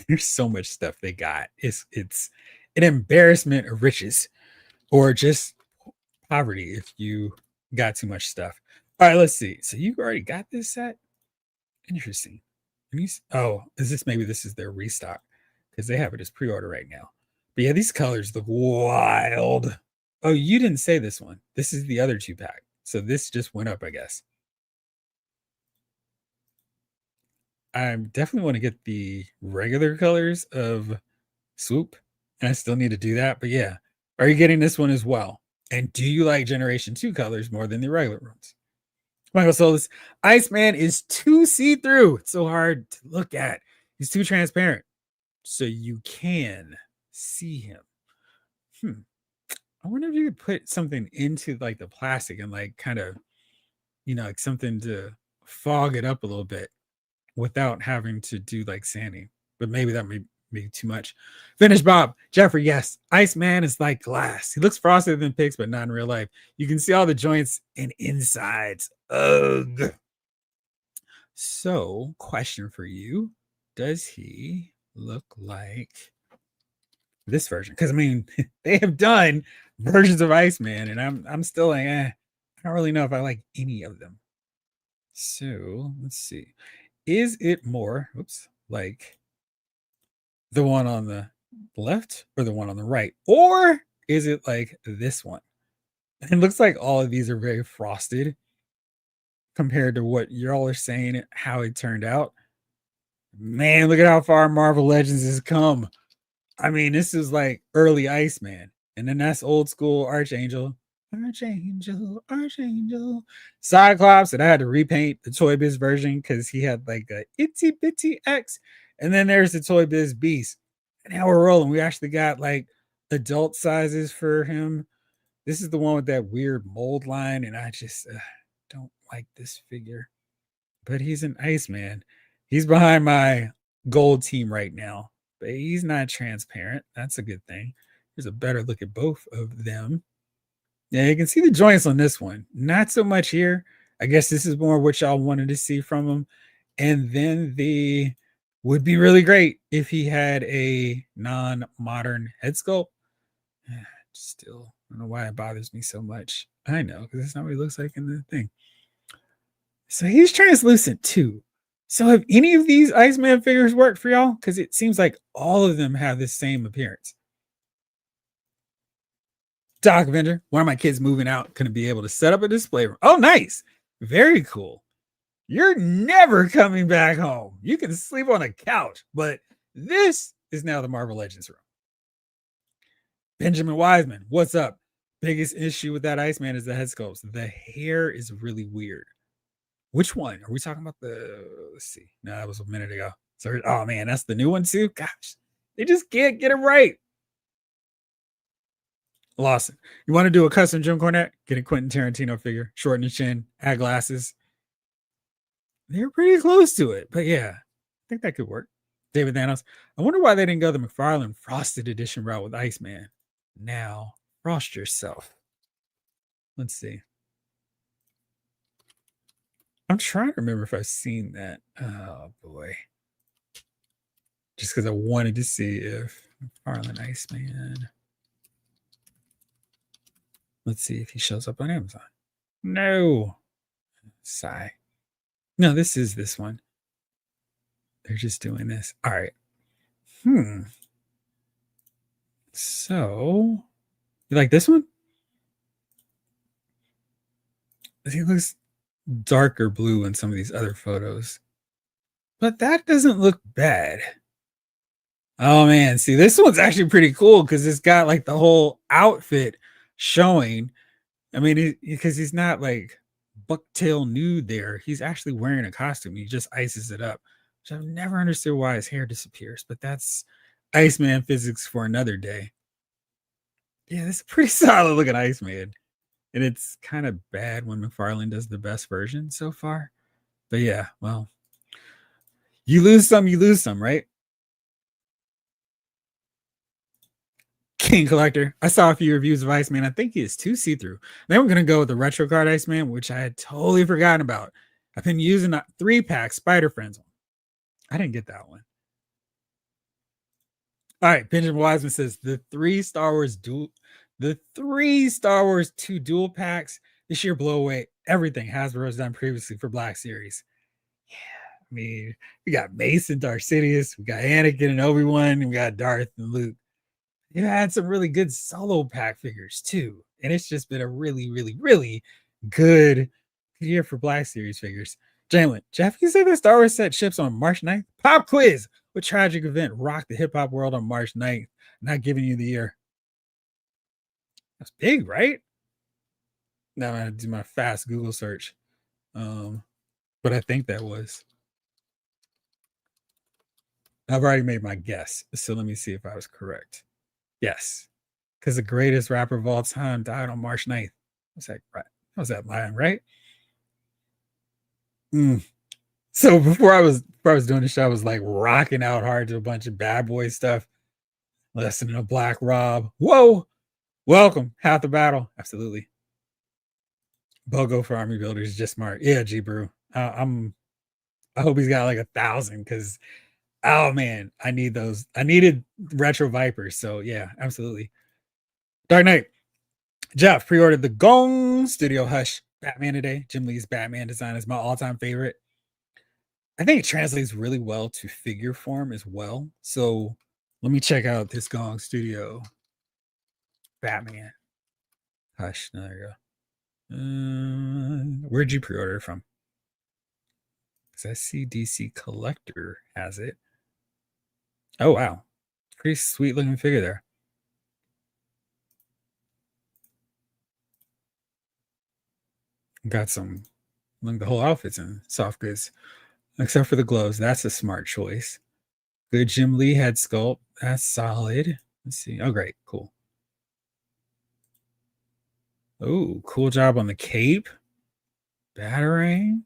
There's so much stuff they got. It's an embarrassment of riches, or just poverty if you got too much stuff. All right, let's see. So you already got this set? Interesting. Oh, maybe this is their restock because they have it as pre-order right now. But yeah, these colors look wild. Oh, you didn't say this one. This is the other 2-pack. So this just went up, I guess. I definitely want to get the regular colors of Swoop, and I still need to do that. But yeah, are you getting this one as well? And do you like Generation 2 colors more than the regular ones? Michael Solis, Iceman is too see-through. It's so hard to look at. He's too transparent. So you can see him. I wonder if you could put something into like the plastic and like kind of, like something to fog it up a little bit without having to do like sanding. But maybe that may be too much. Finish Bob. Jeffrey, yes. Iceman is like glass. He looks frosted than pics, but not in real life. You can see all the joints and insides. Ugh. So, question for you. Does he look like this version? Because I mean, they have done versions of Iceman, and I'm still like, I don't really know if I like any of them. So let's see. Is it more like the one on the left or the one on the right? Or is it like this one? It looks like all of these are very frosted compared to what y'all are saying, how it turned out. Man, look at how far Marvel Legends has come. I mean, this is like early Iceman. And then that's old school Archangel. Archangel. Cyclops, and I had to repaint the Toy Biz version because he had like a itty bitty X. And then there's the Toy Biz Beast. And now we're rolling. We actually got like adult sizes for him. This is the one with that weird mold line, and I just don't like this figure. But he's an Iceman. He's behind my gold team right now, but he's not transparent. That's a good thing. Here's a better look at both of them. Yeah, you can see the joints on this one. Not so much here. I guess this is more what y'all wanted to see from him. And then the would be really great if he had a non-modern head sculpt. Still, I don't know why it bothers me so much. I know, because that's not what he looks like in the thing. So he's translucent too. So have any of these Iceman figures worked for y'all? Because it seems like all of them have the same appearance. Doc Avenger, one of my kids moving out, going to be able to set up a display room. Oh, nice. Very cool. You're never coming back home. You can sleep on a couch, but this is now the Marvel Legends room. Benjamin Wiseman, what's up? Biggest issue with that Iceman is the head sculpts. The hair is really weird. Which one? Are we talking about the, let's see. No, that was a minute ago. So, oh man, that's the new one too? Gosh, they just can't get it right. Lawson, you want to do a custom Jim Cornette? Get a Quentin Tarantino figure, shorten the chin, add glasses. They're pretty close to it, but yeah, I think that could work. David Thanos, I wonder why they didn't go the McFarlane Frosted Edition route with Iceman. Now, frost yourself. Let's see. I'm trying to remember if I've seen that. Oh boy. Just because I wanted to see if McFarlane Iceman. Let's see if he shows up on Amazon. No. Sigh. No, this is this one. They're just doing this. All right. So, you like this one? He looks darker blue in some of these other photos. But that doesn't look bad. Oh man, see, this one's actually pretty cool because it's got like the whole outfit showing. I mean, because he's not like bucktail nude there. He's actually wearing a costume. He just ices it up, which I've never understood why his hair disappears, but that's Iceman physics for another day. Yeah, this is pretty solid looking Iceman. And it's kind of bad when McFarlane does the best version so far. But yeah, well, you lose some, right? King Collector. I saw a few reviews of Iceman. I think he is too see-through. Then we're going to go with the Retro Card Iceman, which I had totally forgotten about. I've been using a 3-pack Spider Friends one. I didn't get that one. All right, Benjamin Wiseman says the 3 Star Wars 2 dual packs this year blow away everything Hasbro's done previously for Black Series. Yeah, I mean, we got Mason, Darth Sidious, we got Anakin and Obi-Wan, and we got Darth and Luke. You had some really good solo pack figures too, and it's just been a really, really, really good year for Black Series figures. Jalen, Jeff, you say the Star Wars set ships on March 9th? Pop quiz. What tragic event rocked the hip hop world on March 9th? Not giving you the year. That's big, right? Now I'm gonna do my fast Google search. But I think that was. I've already made my guess, so let me see if I was correct. Yes, because the greatest rapper of all time died on March 9th. Was that right? Was that mine, right? So before I was doing the show, I was like rocking out hard to a bunch of bad boy stuff. Listening to Black Rob. Whoa, welcome. Half the battle. Absolutely. BOGO for Army Builders is just smart. Yeah, G Brew. I hope he's got like 1,000 because oh man, I need those. I needed Retro Vipers. So yeah, absolutely. Dark Knight. Jeff pre-ordered the Gong Studio Hush Batman today. Jim Lee's Batman design is my all-time favorite. I think it translates really well to figure form as well. So let me check out this Gong Studio Batman Hush. No, there you go. Where'd you pre-order it from? Because I see DC Collector has it. Oh wow, pretty sweet looking figure there. Got some, like the whole outfit's in soft goods, except for the gloves. That's a smart choice. Good Jim Lee head sculpt. That's solid. Let's see. Oh, great. Cool. Oh, cool job on the cape. Batarang.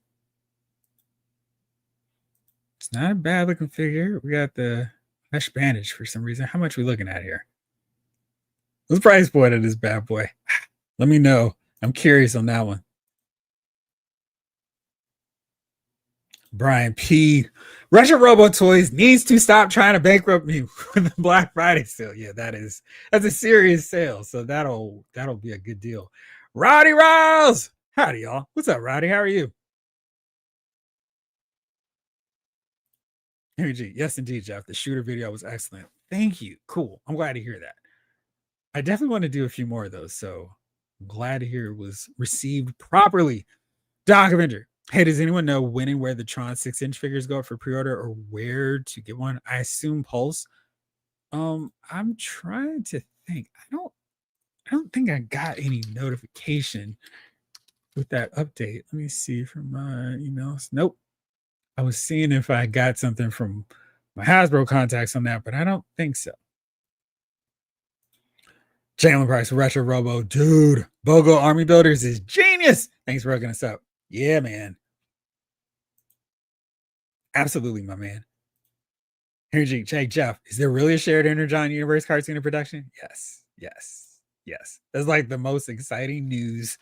It's not a bad looking figure. We got the mesh bandage for some reason. How much are we looking at here? What's the price point of this bad boy? Let me know. I'm curious on that one. Brian P. Retro Robo Toys needs to stop trying to bankrupt me with the Black Friday sale. Yeah, that's a serious sale. So that'll be a good deal. Rowdy Riles. Howdy, y'all. What's up, Rowdy? How are you? Henry G. Yes, indeed, Jeff. The shooter video was excellent. Thank you. Cool. I'm glad to hear that. I definitely want to do a few more of those. So I'm glad to hear it was received properly. Doc Avenger. Hey, does anyone know when and where the Tron 6-inch figures go for pre-order or where to get one? I assume Pulse. I'm trying to think. I don't think I got any notification with that update. Let me see from my emails. Nope. I was seeing if I got something from my Hasbro contacts on that, but I don't think so. Jalen Price, Retro Robo, dude. BOGO Army Builders is genius. Thanks for hooking us up. Yeah, man. Absolutely, my man. Henry Jake Jeff, is there really a shared Energon Universe cartoon in production? Yes, yes, yes. That's like the most exciting news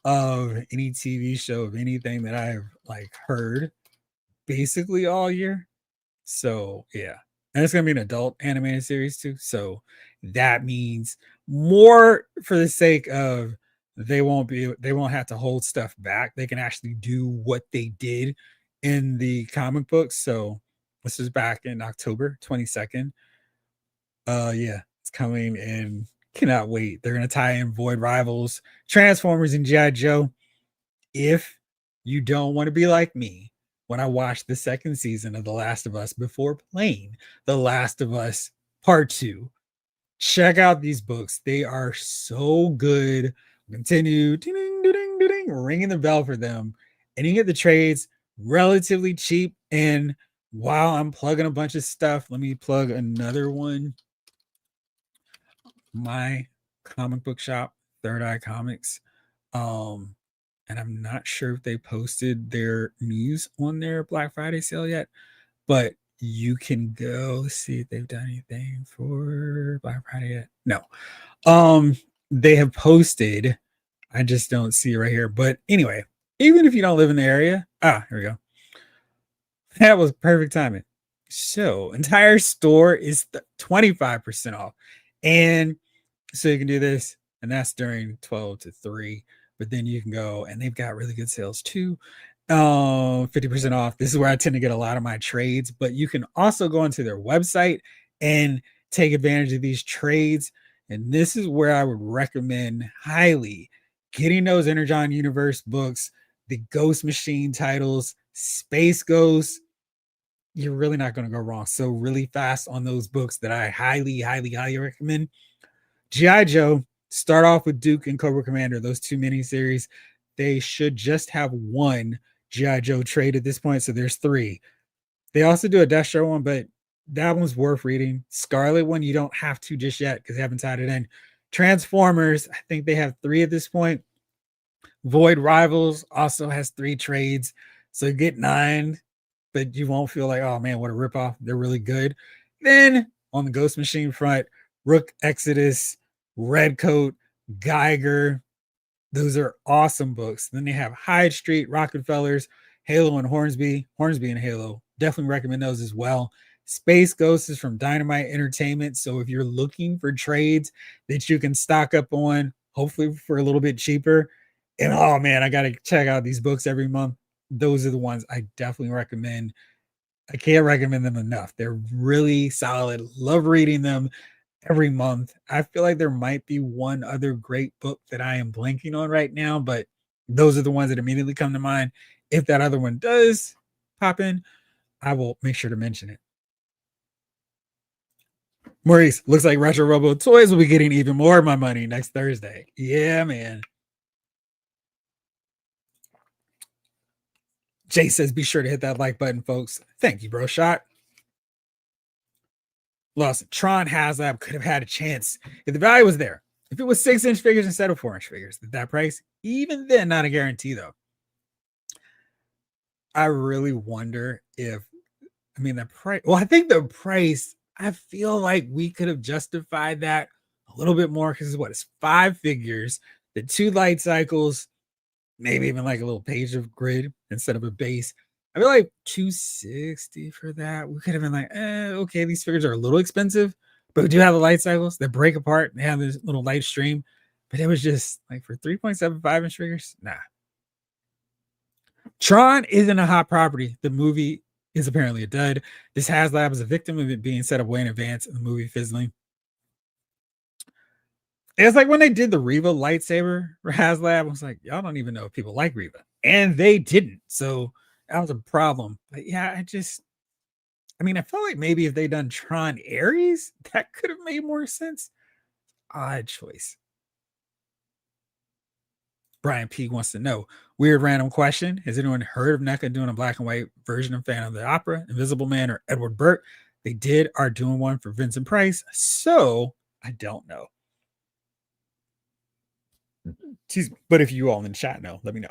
of any TV show, of anything that I've like heard basically all year. So yeah. And it's gonna be an adult animated series too. So that means more for the sake of they won't have to hold stuff back. They can actually do what they did in the comic books. So this is back in October 22nd. Yeah, it's coming and cannot wait. They're gonna tie in Void Rivals, Transformers, and G.I. Joe. If you don't want to be like me, when I watched the second season of The Last of Us before playing The Last of Us Part 2, check out these books. They are so good. Continue ringing the bell for them. And you get the trades relatively cheap. And while I'm plugging a bunch of stuff, let me plug another one. My comic book shop, Third Eye Comics. And I'm not sure if they posted their news on their Black Friday sale yet, but you can go see if they've done anything for Black Friday yet. No. They have posted. I just don't see it right here. But anyway, even if you don't live in the area, here we go. That was perfect timing. So, entire store is 25% off. And so you can do this, and that's during 12 to 3. But then you can go, and they've got really good sales too. 50% off. This is where I tend to get a lot of my trades, but you can also go onto their website and take advantage of these trades. And this is where I would recommend highly getting those Energon Universe books, the Ghost Machine titles, Space Ghost. You're really not going to go wrong. So really fast on those books that I highly, highly, highly recommend. G.I. Joe, start off with Duke and Cobra Commander, those two miniseries. They should just have one G.I. Joe trade at this point, so there's 3. They also do a Destro one, but that one's worth reading. Scarlet one, you don't have to just yet because they haven't tied it in. Transformers, I think they have 3 at this point. Void Rivals also has 3 trades, so you get 9, but you won't feel like, oh man, what a ripoff. They're really good. Then on the Ghost Machine front, Rook Exodus, Redcoat, Geiger. Those are awesome books. Then they have Hyde Street, Rockefellers, Halo and Hornsby and Halo. Definitely recommend those as well. Space Ghost is from Dynamite Entertainment. So if you're looking for trades that you can stock up on, hopefully for a little bit cheaper, and oh man, I got to check out these books every month. Those are the ones I definitely recommend. I can't recommend them enough. They're really solid. Love reading them every month. I feel like there might be one other great book that I am blanking on right now, but those are the ones that immediately come to mind. If that other one does pop in, I will make sure to mention it. Maurice, looks like Retro Robo Toys will be getting even more of my money next Thursday. Yeah, man. Jay says, be sure to hit that like button, folks. Thank you, bro. Shot. Lawson, Tron HasLab could have had a chance if the value was there. If it was 6-inch figures instead of 4-inch figures at that price, even then, not a guarantee though. I really wonder if, the price, well, I think the price, I feel like we could have justified that a little bit more because it's 5 figures, the 2 light cycles, maybe even like a little page of grid instead of a base. I feel like $260 for that. We could have been like, okay, these figures are a little expensive, but we do have the light cycles that break apart. They have this little light stream, but it was just like for 3.75-inch figures, nah. Tron isn't a hot property. The movie is apparently a dud. This HasLab is a victim of it being set up way in advance and the movie fizzling. It's like when they did the Reva lightsaber for HasLab, I was like, y'all don't even know if people like Reva. And they didn't. So that was a problem. But yeah, I mean, I felt like maybe if they done Tron Ares, that could have made more sense. Odd choice. Brian P wants to know, weird random question. Has anyone heard of NECA doing a black and white version of Phantom of the Opera, Invisible Man, or Edward Burke? They are doing one for Vincent Price. So I don't know. But if you all in the chat know, let me know.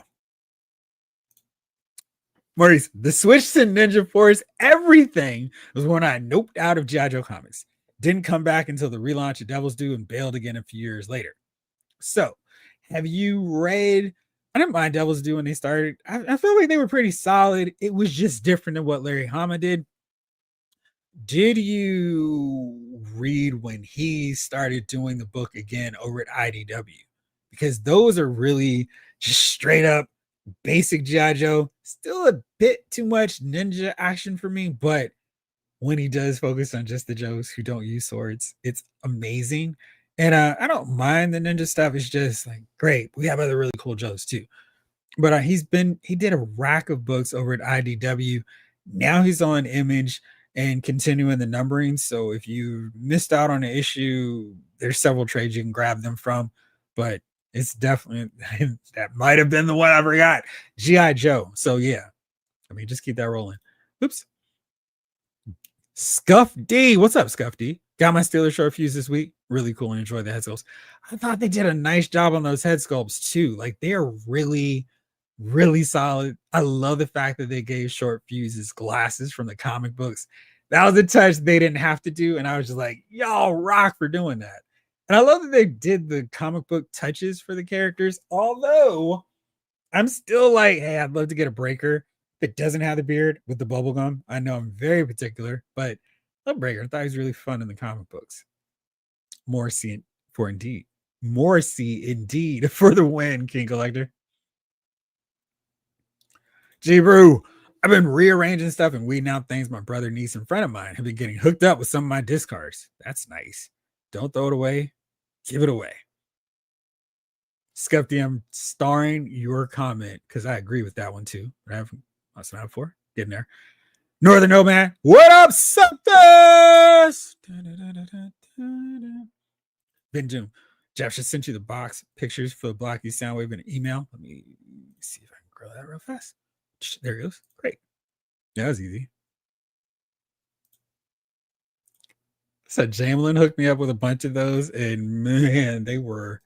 Maurice, the switch to Ninja Force, everything was when I noped out of G.I. Joe comics. Didn't come back until the relaunch of Devil's Due and bailed again a few years later. So, have you read? I didn't mind Devil's Due when they started. I feel like they were pretty solid. It was just different than what Larry Hama did. Did you read when he started doing the book again over at IDW? Because those are really just straight up basic G.I. Joe. Still a bit too much ninja action for me, but when he does focus on just the Joes who don't use swords, it's amazing. And I don't mind the ninja stuff. It's just like great. We have other really cool Joes too. But he did a rack of books over at IDW. Now he's on Image and continuing the numbering. So if you missed out on an issue, there's several trades you can grab them from. But it's definitely that might have been the one I forgot. G.I. Joe. So yeah. I mean, just keep that rolling. Oops. Scuff D. What's up, Scuff D? Got my Steelers short fuse this week. Really cool and enjoy the head sculpts. I thought they did a nice job on those head sculpts too. Like they are really, really solid. I love the fact that they gave Short Fuse's glasses from the comic books. That was a touch they didn't have to do. And I was just like, y'all rock for doing that. And I love that they did the comic book touches for the characters. Although I'm still like, hey, I'd love to get a breaker that doesn't have the beard with the bubble gum. I know I'm very particular, but a breaker. I thought he was really fun in the comic books. Morrissey for indeed. Morrissey indeed for the win, King Collector. G Brew, I've been rearranging stuff and weeding out things my brother, niece, and friend of mine have been getting hooked up with some of my discards. That's nice. Don't throw it away. Give it away. Skepti, I'm starring your comment because I agree with that one too. I have must not before. Getting there. Northern Nomad. What up, suckers? Ben Doom. Jeff just sent you the box pictures for the Blocky Soundwave in an email. Let me see if I can grow that real fast. There it goes. Great. That was easy. So Jamelin hooked me up with a bunch of those, and man, they were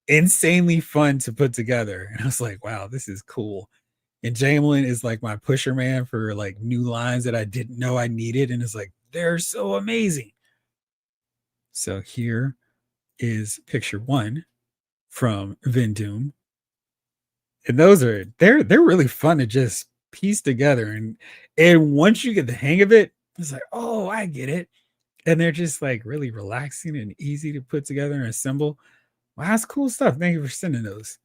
insanely fun to put together. And I was like, wow, this is cool. And Jamelin is like my pusher man for like new lines that I didn't know I needed. And it's like, they're so amazing. So here is picture one from Vendoom. And those are they're really fun to just piece together. And once you get the hang of it, it's like, oh, I get it. And they're just like really relaxing and easy to put together and assemble. Wow, that's cool stuff. Thank you for sending those.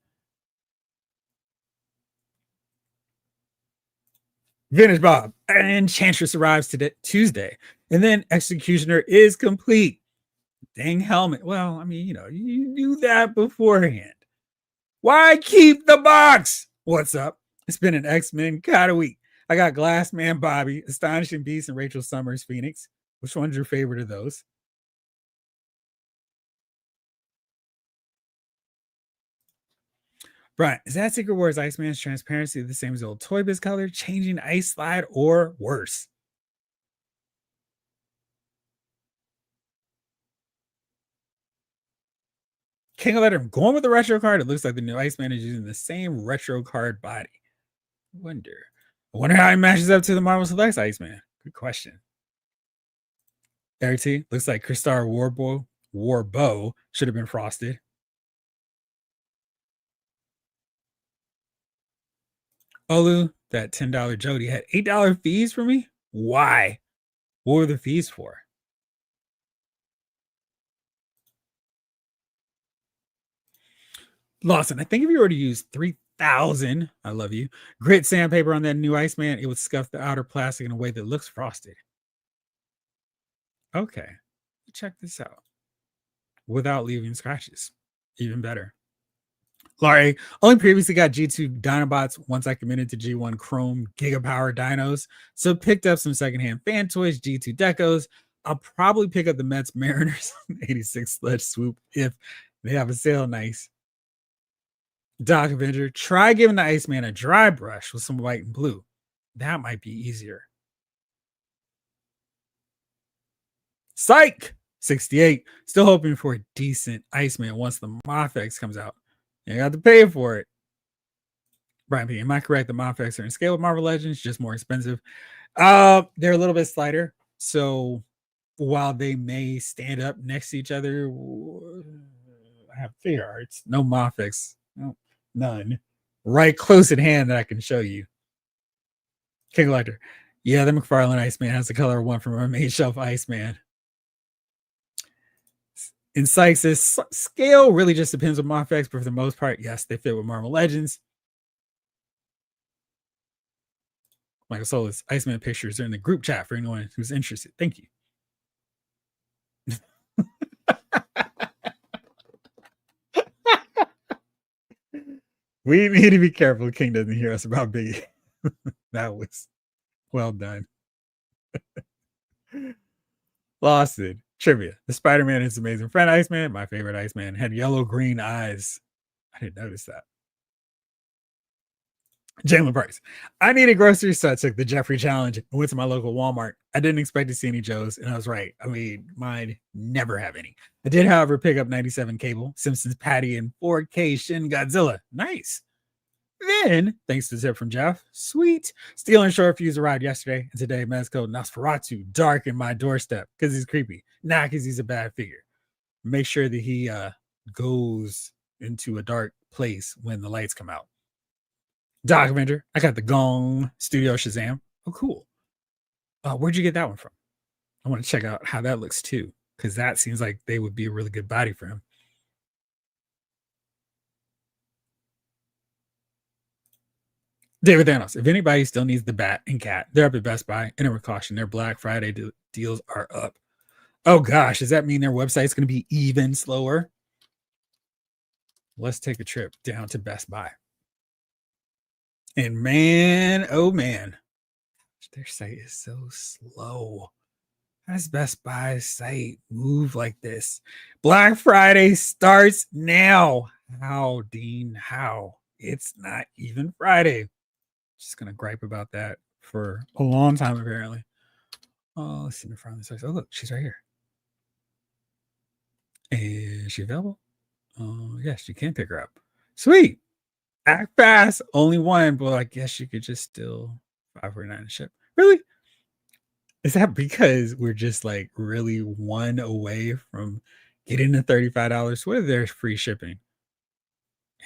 Vintage Bob. And Enchantress arrives today, Tuesday. And then Executioner is complete. Dang helmet. Well, I mean, you knew that beforehand. Why keep the box? What's up? It's been an X-Men kind of week. I got Glass Man Bobby, Astonishing Beast, and Rachel Summers Phoenix. Which one's your favorite of those? Brian, is that Secret Wars Iceman's transparency the same as the old Toy Biz color, changing ice slide, or worse? King of Letter, I'm going with the retro card. It looks like the new Iceman is using the same retro card body. I wonder how he matches up to the Marvel Selects Iceman. Good question. RT, looks like Crystar Warbow should have been frosted. Olu, that $10 Jody had $8 fees for me. Why? What were the fees for? Lawson, I think if you were to use 3,000, I love you, grit sandpaper on that new Iceman, it would scuff the outer plastic in a way that looks frosted. Okay, check this out. without leaving scratches. Even better. Laurie only previously got G2 Dinobots once I committed to G1 Chrome Gigapower Dinos. So picked up some secondhand fan toys, G2 Decos. I'll probably pick up the Mets Mariners 86 Sledge Swoop if they have a sale. Nice. Doc Avenger, try giving the Iceman a dry brush with some white and blue. That might be easier. Psych! 68. Still hoping for a decent Iceman once the Mofex comes out. You got to pay for it. Brian P, am I correct? The Mofex are in scale with Marvel Legends, just more expensive. They're a little bit slighter. So while they may stand up next to each other, I have figure arts. No Mofex. No, none. Right close at hand that I can show you. King Collector. Yeah, the McFarlane Iceman has the color one from a main shelf Iceman. In Sykes' scale really just depends on Mofex, but for the most part, yes, they fit with Marvel Legends. Michael Solis, Iceman pictures are in the group chat for anyone who's interested. Thank you. We need to be careful King doesn't hear us about Biggie. That was well done. Lawson, trivia. The Spider-Man is amazing friend Iceman. My favorite Iceman had yellow-green eyes. I didn't notice that. Jalen Price. I needed groceries, so I took the Jeffrey challenge and went to my local Walmart. I didn't expect to see any Joes, and I was right. I mean, mine never have any. I did, however, pick up 97 Cable, Simpsons Patty, and 4K Shin Godzilla. Nice. Then, thanks to tip from Jeff, sweet. Steel and Short Fuse arrived yesterday, and today Mezco Nosferatu darkened my doorstep because he's creepy, not because he's a bad figure. Make sure that he goes into a dark place when the lights come out. Doc Avenger, I got the Gong Studio Shazam. Oh, cool. Where'd you get that one from? I want to check out how that looks too, because that seems like they would be a really good body for him. David Thanos, if anybody still needs the Bat and Cat, they're up at Best Buy. And a caution, their Black Friday deals are up. Oh gosh, does that mean their website's going to be even slower? Let's take a trip down to Best Buy. And man, oh man, their site is so slow. How does Best Buy's site move like this? Black Friday starts now. How, Dean? How? It's not even Friday. Just gonna gripe about that for a long time, apparently. Oh, let's see my friend. Oh, look, she's right here. Is she available? Oh, yes, you can pick her up. Sweet. Act fast. Only one, but I guess you could just still $5.49 ship. Really? Is that because we're just like really one away from getting the $35 with their free shipping?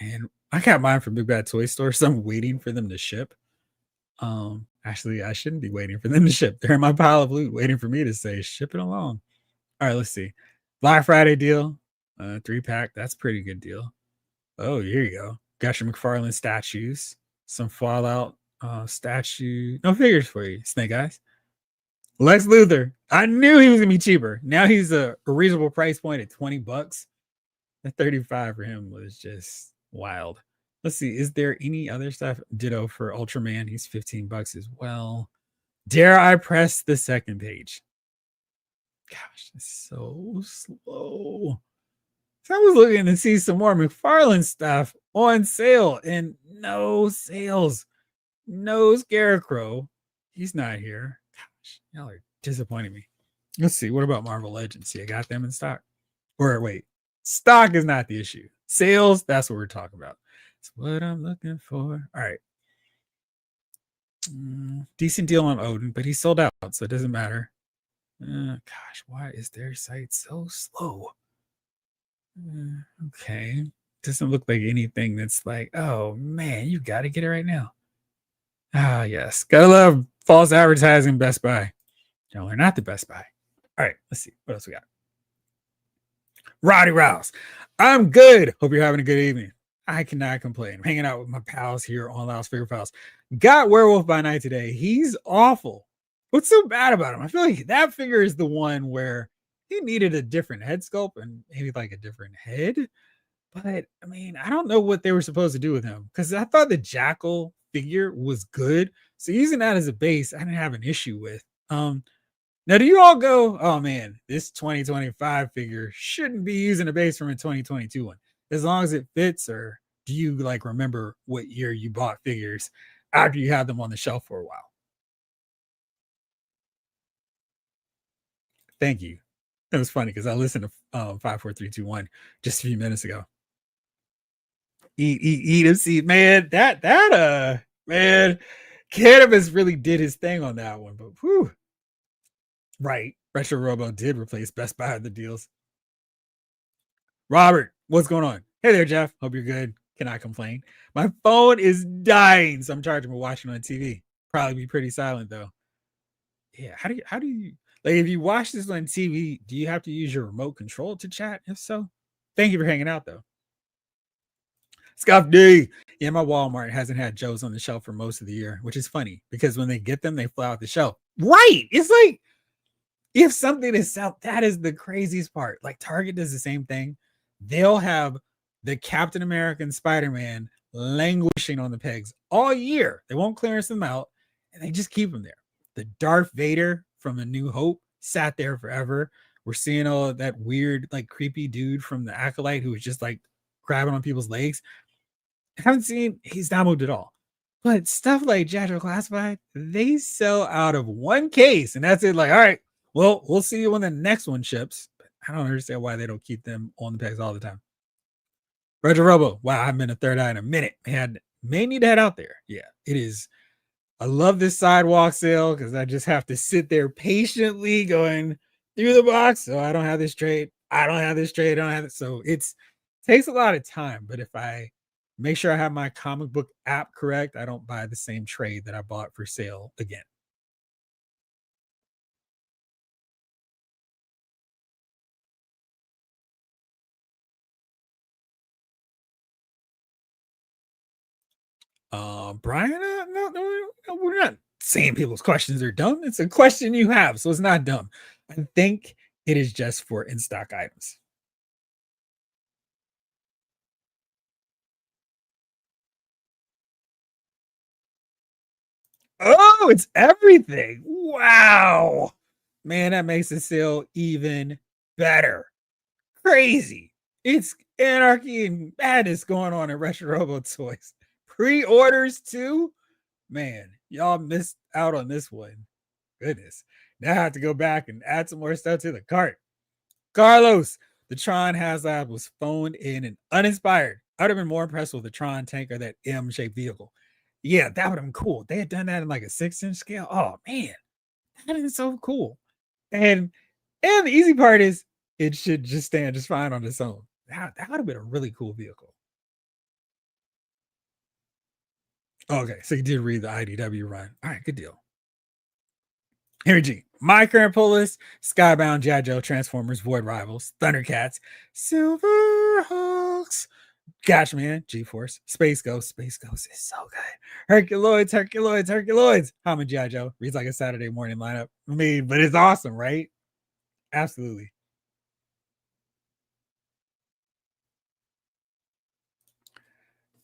And I got mine from Big Bad Toy Store, so I'm waiting for them to ship. Actually, I shouldn't be waiting for them to ship. They're in my pile of loot waiting for me to say ship it along. All right, let's see. Black Friday deal, 3-pack. That's a pretty good deal. Oh, here you go. Got your McFarlane statues, some Fallout statue. No figures for you, Snake Eyes. Lex Luthor. I knew he was gonna be cheaper. Now he's a reasonable price point at $20. That 35 for him was just wild. Let's see. Is there any other stuff? Ditto for Ultraman. He's $15 as well. Dare I press the second page? Gosh, it's so slow. So I was looking to see some more McFarlane stuff on sale, and no sales. No Scarecrow. He's not here. Gosh, y'all are disappointing me. Let's see. What about Marvel Legends? See, I got them in stock. Or wait, stock is not the issue. Sales, that's what we're talking about. That's what I'm looking for. All right. Decent deal on Odin, but he's sold out, so it doesn't matter. Gosh, why is their site so slow? Okay. Doesn't look like anything that's like, oh man, you got to get it right now. Ah, yes. Gotta love false advertising Best Buy. Y'all are not the Best Buy. All right, let's see. What else we got? Roddy Rouse. I'm good. Hope you're having a good evening. I cannot complain. I'm hanging out with my pals here on Loud's Figure Files. Got Werewolf by Night today. He's awful. What's so bad about him? I feel like that figure is the one where he needed a different head sculpt and maybe like a different head. But I mean, I don't know what they were supposed to do with him because I thought the Jackal figure was good. So using that as a base, I didn't have an issue with. Now do you all go, oh man, this 2025 figure shouldn't be using a base from a 2022 one as long as it fits, or do you like remember what year you bought figures after you had them on the shelf for a while? Thank you. It was funny because I listened to 54321 just a few minutes ago. Eat him, see, man. Man, cannabis really did his thing on that one. But whew, right, Retro Robo did replace Best Buy at the deals. Robert, what's going on? Hey there, Jeff. Hope you're good. Cannot complain. My phone is dying, so I'm charging for watching on TV. Probably be pretty silent though. Yeah, how do you like if you watch this on TV? Do you have to use your remote control to chat? If so, thank you for hanging out though. Scuff D. Yeah, my Walmart hasn't had Joe's on the shelf for most of the year, which is funny because when they get them, they fly off the shelf. Right. It's like if something is out, that is the craziest part. Like Target does the same thing. They'll have the Captain America and Spider-Man languishing on the pegs all year. They won't clearance them out and they just keep them there. The Darth Vader from A New Hope sat there forever. We're seeing all of that weird, like creepy dude from the Acolyte who was just like grabbing on people's legs. I haven't seen he's not moved at all. But stuff like Jadro Classified, they sell out of one case, and that's it. Like, all right, well, we'll see you when the next one ships. But I don't understand why they don't keep them on the pegs all the time. Roger Robo, wow, I haven't been a third eye in a minute. Man, may need to head out there. Yeah, it is. I love this sidewalk sale because I just have to sit there patiently going through the box. So I don't have this trade. I don't have this trade. I don't have it. So it's takes a lot of time. But if I make sure I have my comic book app correct, I don't buy the same trade that I bought for sale again. Brian, no, we're not saying people's questions are dumb. It's a question you have, so it's not dumb. I think it is just for in stock items. Oh, it's everything. Wow. Man, that makes the sale even better. Crazy. It's anarchy and madness going on at Retro Robo Toys. Pre-orders too? Man, y'all missed out on this one. Goodness. Now I have to go back and add some more stuff to the cart. Carlos, the Tron HasLab was phoned in and uninspired. I would have been more impressed with the Tron tank or that M-shaped vehicle. Yeah, that would have been cool. They had done that in like a 6-inch scale. Oh man, that is so cool. And the easy part is it should just stand just fine on its own. That would have been a really cool vehicle. Okay, so you did read the IDW run. All right, good deal. Henry G. My current pull list: Skybound, Jajo, Transformers, Void Rivals, Thundercats, Silverhawks, Gatchman, G-Force, Space Ghost. Space Ghost is so good. Herculoids. Hammond G.I. Joe. Reads like a Saturday morning lineup. I mean, but it's awesome, right? Absolutely.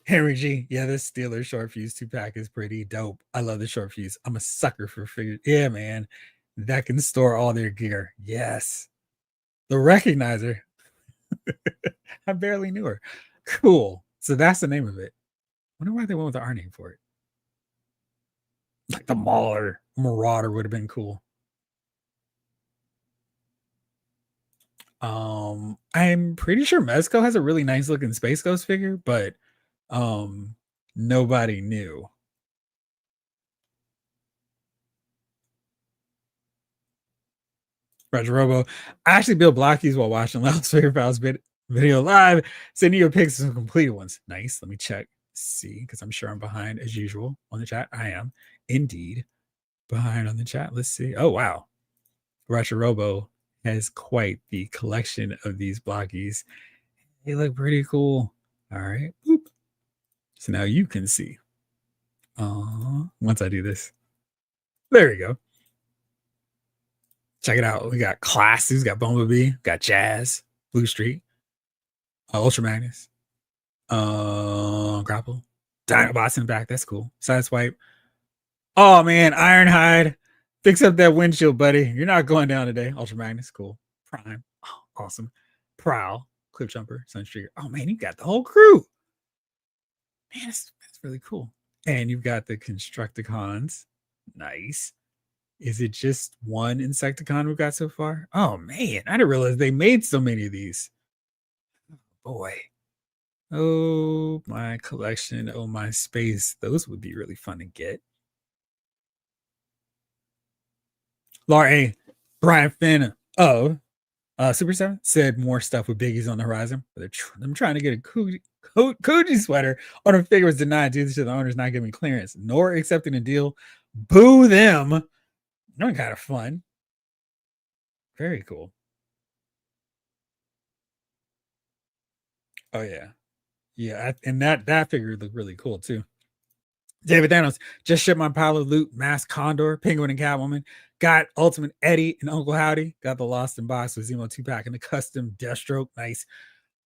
Henry G. Yeah, this Steelers short fuse 2-pack is pretty dope. I love the short fuse. I'm a sucker for figures. Yeah, man. That can store all their gear. Yes. The recognizer. I barely knew her. Cool. So that's the name of it. I wonder why they went with the R name for it. Like the Mauler Marauder would have been cool. I'm pretty sure Mezco has a really nice looking Space Ghost figure, but nobody knew. Roger Robo. I actually built blockies while watching Loud's Figure Files video live. Sending you pics of some completed ones. Nice. Let me check. See, because I'm sure I'm behind as usual on the chat. I am indeed behind on the chat. Let's see. Oh wow. Roger Robo has quite the collection of these blockies. They look pretty cool. All right. Boop. So now you can see. Once I do this. There we go. Check it out. We got Classes, we got Bumblebee, got Jazz, Blue Street, Ultra Magnus, Grapple, Dinobots in the back. That's cool. Sideswipe. Oh man, Ironhide. Fix up that windshield, buddy. You're not going down today. Ultra Magnus, cool. Prime. Oh, awesome. Prowl, Cliff Jumper, Sunstreaker. Oh man, you got the whole crew. Man, that's really cool. And you've got the Constructicons. Nice. Is it just one Insecticon we've got so far? Oh man, I didn't realize they made so many of these. Boy. Oh, my collection. Oh, my space. Those would be really fun to get. Laura Brian Finn Super 7 said more stuff with Biggies on the horizon. But I'm trying to get a Koji sweater on a figure was denied due to the owners not giving clearance nor accepting a deal. Boo them. They're kind of fun. Very cool. Oh yeah. Yeah, and that figure looked really cool too. David Thanos just shipped my pile of loot, Mask Condor, Penguin and Catwoman. Got Ultimate Eddie and Uncle Howdy. Got the Lost in Box with Zemo 2-pack and the custom Deathstroke. Nice.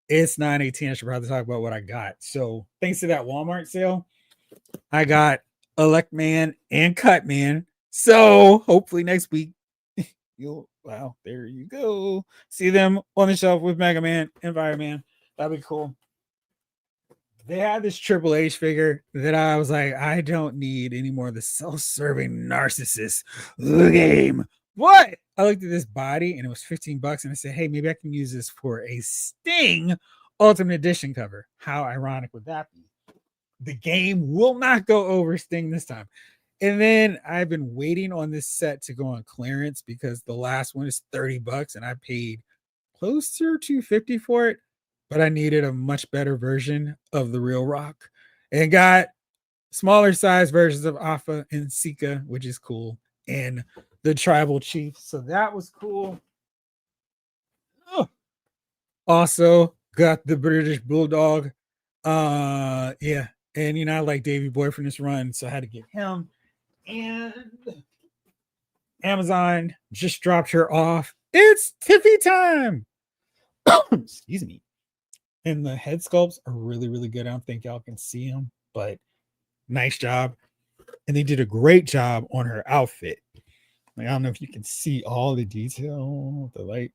It's 9/18. I should probably talk about what I got. So thanks to that Walmart sale, I got Elect Man and Cut Man. So hopefully next week wow, there you go. See them on the shelf with Mega Man and Fireman. That'd be cool. They had this Triple H figure that I was like, I don't need any more of the self-serving narcissist game. What? I looked at this body and it was $15 and I said, hey, maybe I can use this for a Sting Ultimate Edition cover. How ironic would that be? The game will not go over Sting this time. And then I've been waiting on this set to go on clearance because the last one is $30 and I paid closer to $50 for it, but I needed a much better version of the real Rock and got smaller size versions of Alpha and Sika, which is cool, and the Tribal Chief. So that was cool. Oh. Also got the British Bulldog. Yeah. And I like Davey Boy from this run, so I had to get him. And Amazon just dropped her off. It's Tiffy time. Excuse me. And the head sculpts are really, really good. I don't think y'all can see them, but nice job. And they did a great job on her outfit. Like, I don't know if you can see all the detail, the light.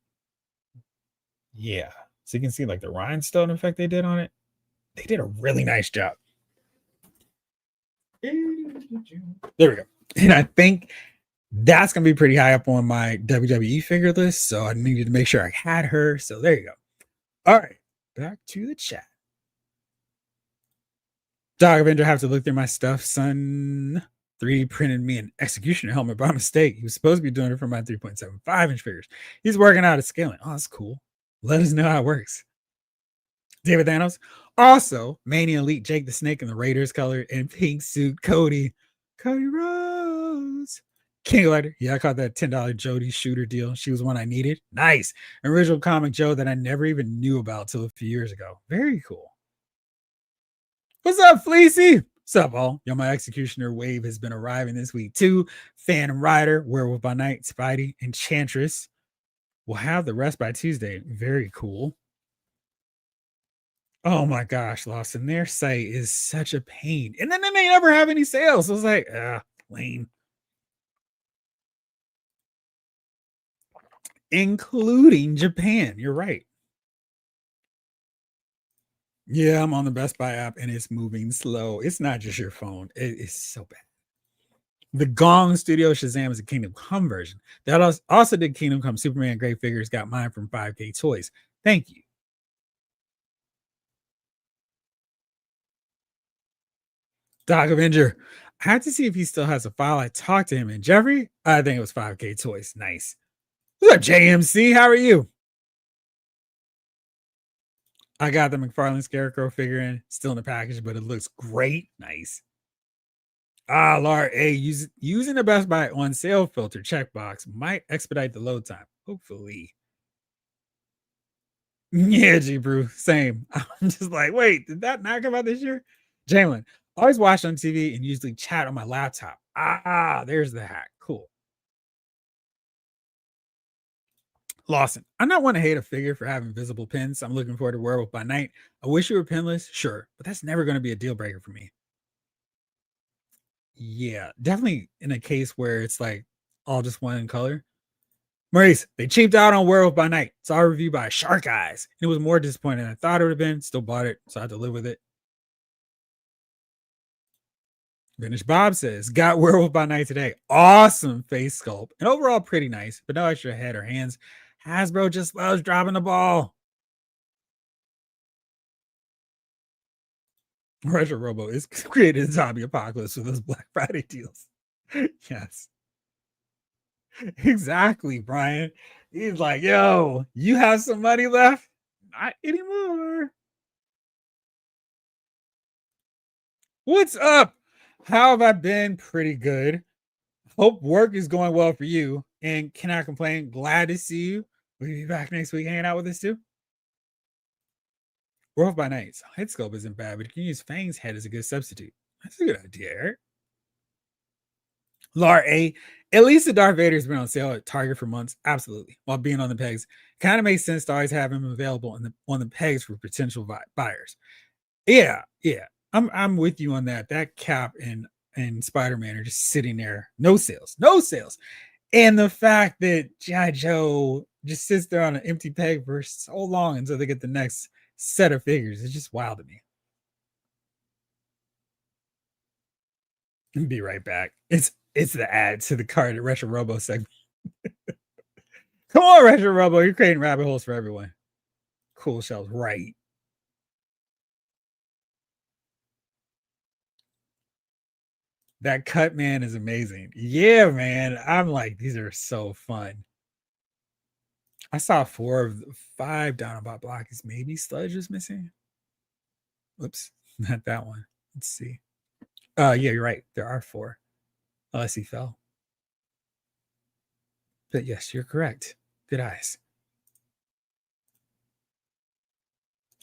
Yeah. So you can see like the rhinestone effect they did on it. They did a really nice job. There we go. And I think that's going to be pretty high up on my WWE figure list. So I needed to make sure I had her. So there you go. All right. Back to the chat. Dog Avenger have to look through my stuff. Son 3D printed me an executioner helmet by mistake. He was supposed to be doing it for my 3.75 inch figures. He's working out at scaling. Oh, that's cool. Let us know how it works. David Thanos. Also, Mania Elite Jake the Snake in the Raiders color and pink suit Cody. Cody Rose. King Lighter. Yeah, I caught that $10 Jody shooter deal. She was one I needed. Nice. Original comic Joe that I never even knew about till a few years ago. Very cool. What's up, Fleecy? What's up, all? Yo, my executioner wave has been arriving this week too. Phantom Rider, Werewolf by Night, Spidey, Enchantress. We'll have the rest by Tuesday. Very cool. Oh my gosh, Lawson, their site is such a pain. And then they never have any sales. So I was like, lame. Including Japan. You're right. Yeah, I'm on the Best Buy app and it's moving slow. It's not just your phone. It is so bad. The Gong Studio Shazam is a Kingdom Come version. That also did Kingdom Come Superman Great Figures. Got mine from 5K Toys. Thank you. Doc Avenger. I had to see if he still has a file. I talked to him. And Jeffrey, I think it was 5K Toys. Nice. What's up, JMC? How are you? I got the McFarlane Scarecrow figure in, still in the package, but it looks great. Nice. Laura A, using the Best Buy on sale filter checkbox might expedite the load time. Hopefully. Yeah, G Brew, same. I'm just like, wait, did that not come out this year? Jalen, always watch on TV and usually chat on my laptop. There's the hack. Cool. Lawson, I'm not one to hate a figure for having visible pins. I'm looking forward to Werewolf by Night. I wish you were pinless, sure, but that's never going to be a deal breaker for me. Yeah, definitely in a case where it's like all just one in color. Maurice, they cheaped out on Werewolf by Night. Saw a review by Shark Eyes. It was more disappointing than I thought it would have been. Still bought it, so I had to live with it. Vintage Bob says, got Werewolf by Night today. Awesome face sculpt. And overall pretty nice, but no extra head or hands. Hasbro just loves dropping the ball. Retro Robo is created a zombie apocalypse with those Black Friday deals. Yes. Exactly, Brian. He's like, yo, you have some money left? Not anymore. What's up? How have I been? Pretty good. Hope work is going well for you. And cannot complain. Glad to see you. Will you be back next week hanging out with us too? Werewolf by Night. Head sculpt isn't bad, but you can use Fang's head as a good substitute. That's a good idea, Eric. Lar A. At least the Darth Vader's been on sale at Target for months. Absolutely. While being on the pegs. Kind of makes sense to always have him available on the pegs for potential buyers. Yeah. I'm with you on that. That Cap and Spider-Man are just sitting there. No sales. And the fact that G.I. Joe just sits there on an empty peg for so long until they get the next set of figures. It's just wild to me. And be right back. It's the ad to the card at Retro Robo segment. Come on, Retro Robo. You're creating rabbit holes for everyone. Cool shells, right? That cut man is amazing. Yeah, man. I'm like, these are so fun. I saw 4 of 5 down about blockies. Maybe Sludge is missing. Whoops, not that one. Let's see. Yeah, you're right. There are 4. Unless he fell. But yes, you're correct. Good eyes.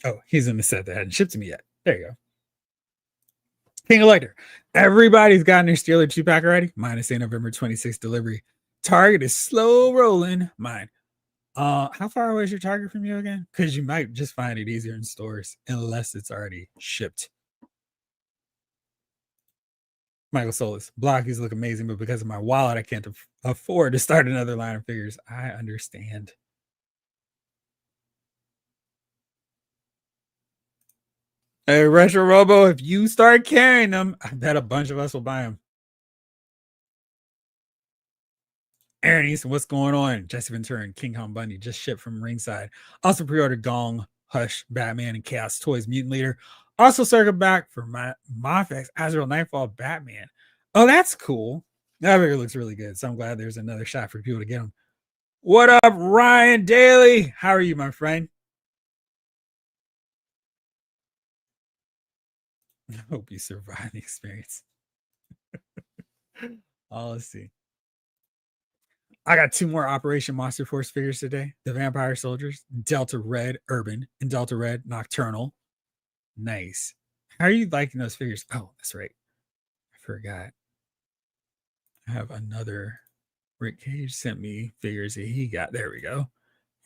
Oh, he's in the set that hadn't shipped to me yet. There you go. King Elector. Everybody's gotten their Steeler 2-pack already. Minus a November 26th delivery. Target is slow rolling. Mine. How far away is your Target from you again? Because you might just find it easier in stores unless it's already shipped. Michael Solis. Blockies look amazing, but because of my wallet, I can't afford to start another line of figures. I understand. Hey, Retro Robo, if you start carrying them, I bet a bunch of us will buy them. Aaron Easton, what's going on? Jesse Ventura and King Kong Bundy just shipped from ringside. Also pre-ordered Gong, Hush, Batman, and Chaos Toys Mutant Leader. Also circle back for my Mafex Azrael Nightfall Batman. Oh, that's cool. That figure looks really good. So I'm glad there's another shot for people to get them. What up, Ryan Daly? How are you, my friend? I hope you survive the experience. Let's see. I got 2 more Operation Monster Force figures today. The Vampire Soldiers, Delta Red Urban, and Delta Red Nocturnal. Nice. How are you liking those figures? Oh, that's right. I forgot. I have another. Rick Cage sent me figures that he got. There we go.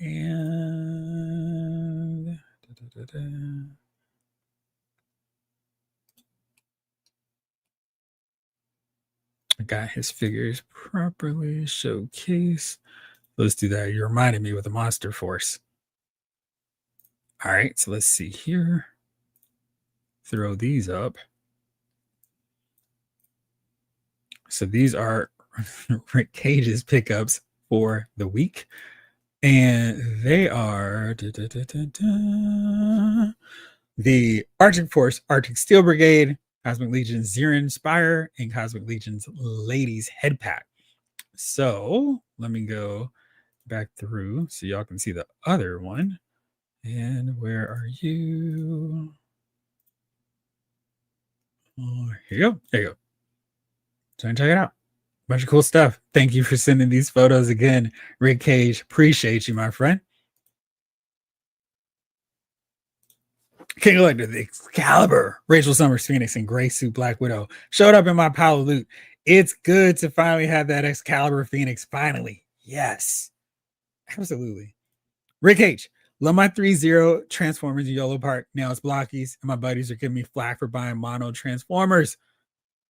And I got his figures properly showcased. Let's do that. You reminded me with the Monster Force. All right, so let's see here. Throw these up. So these are Rick Cage's pickups for the week. And they are the Arctic Force, Arctic Steel Brigade, Cosmic Legion Zirin Spire, and Cosmic Legion's Ladies Head Pack. So let me go back through so y'all can see the other one. And where are you? Oh, here you go. There you go. So check it out. Bunch of cool stuff. Thank you for sending these photos again, Rick Cage. Appreciate you, my friend. King Elector, the Excalibur, Rachel Summers, Phoenix, and Gray Suit Black Widow showed up in my pile of loot. It's good to finally have that Excalibur Phoenix. Finally, yes. Absolutely. Rick H. Love my 3-0 Transformers YOLO Park. Now it's Blockies, and my buddies are giving me flack for buying mono Transformers.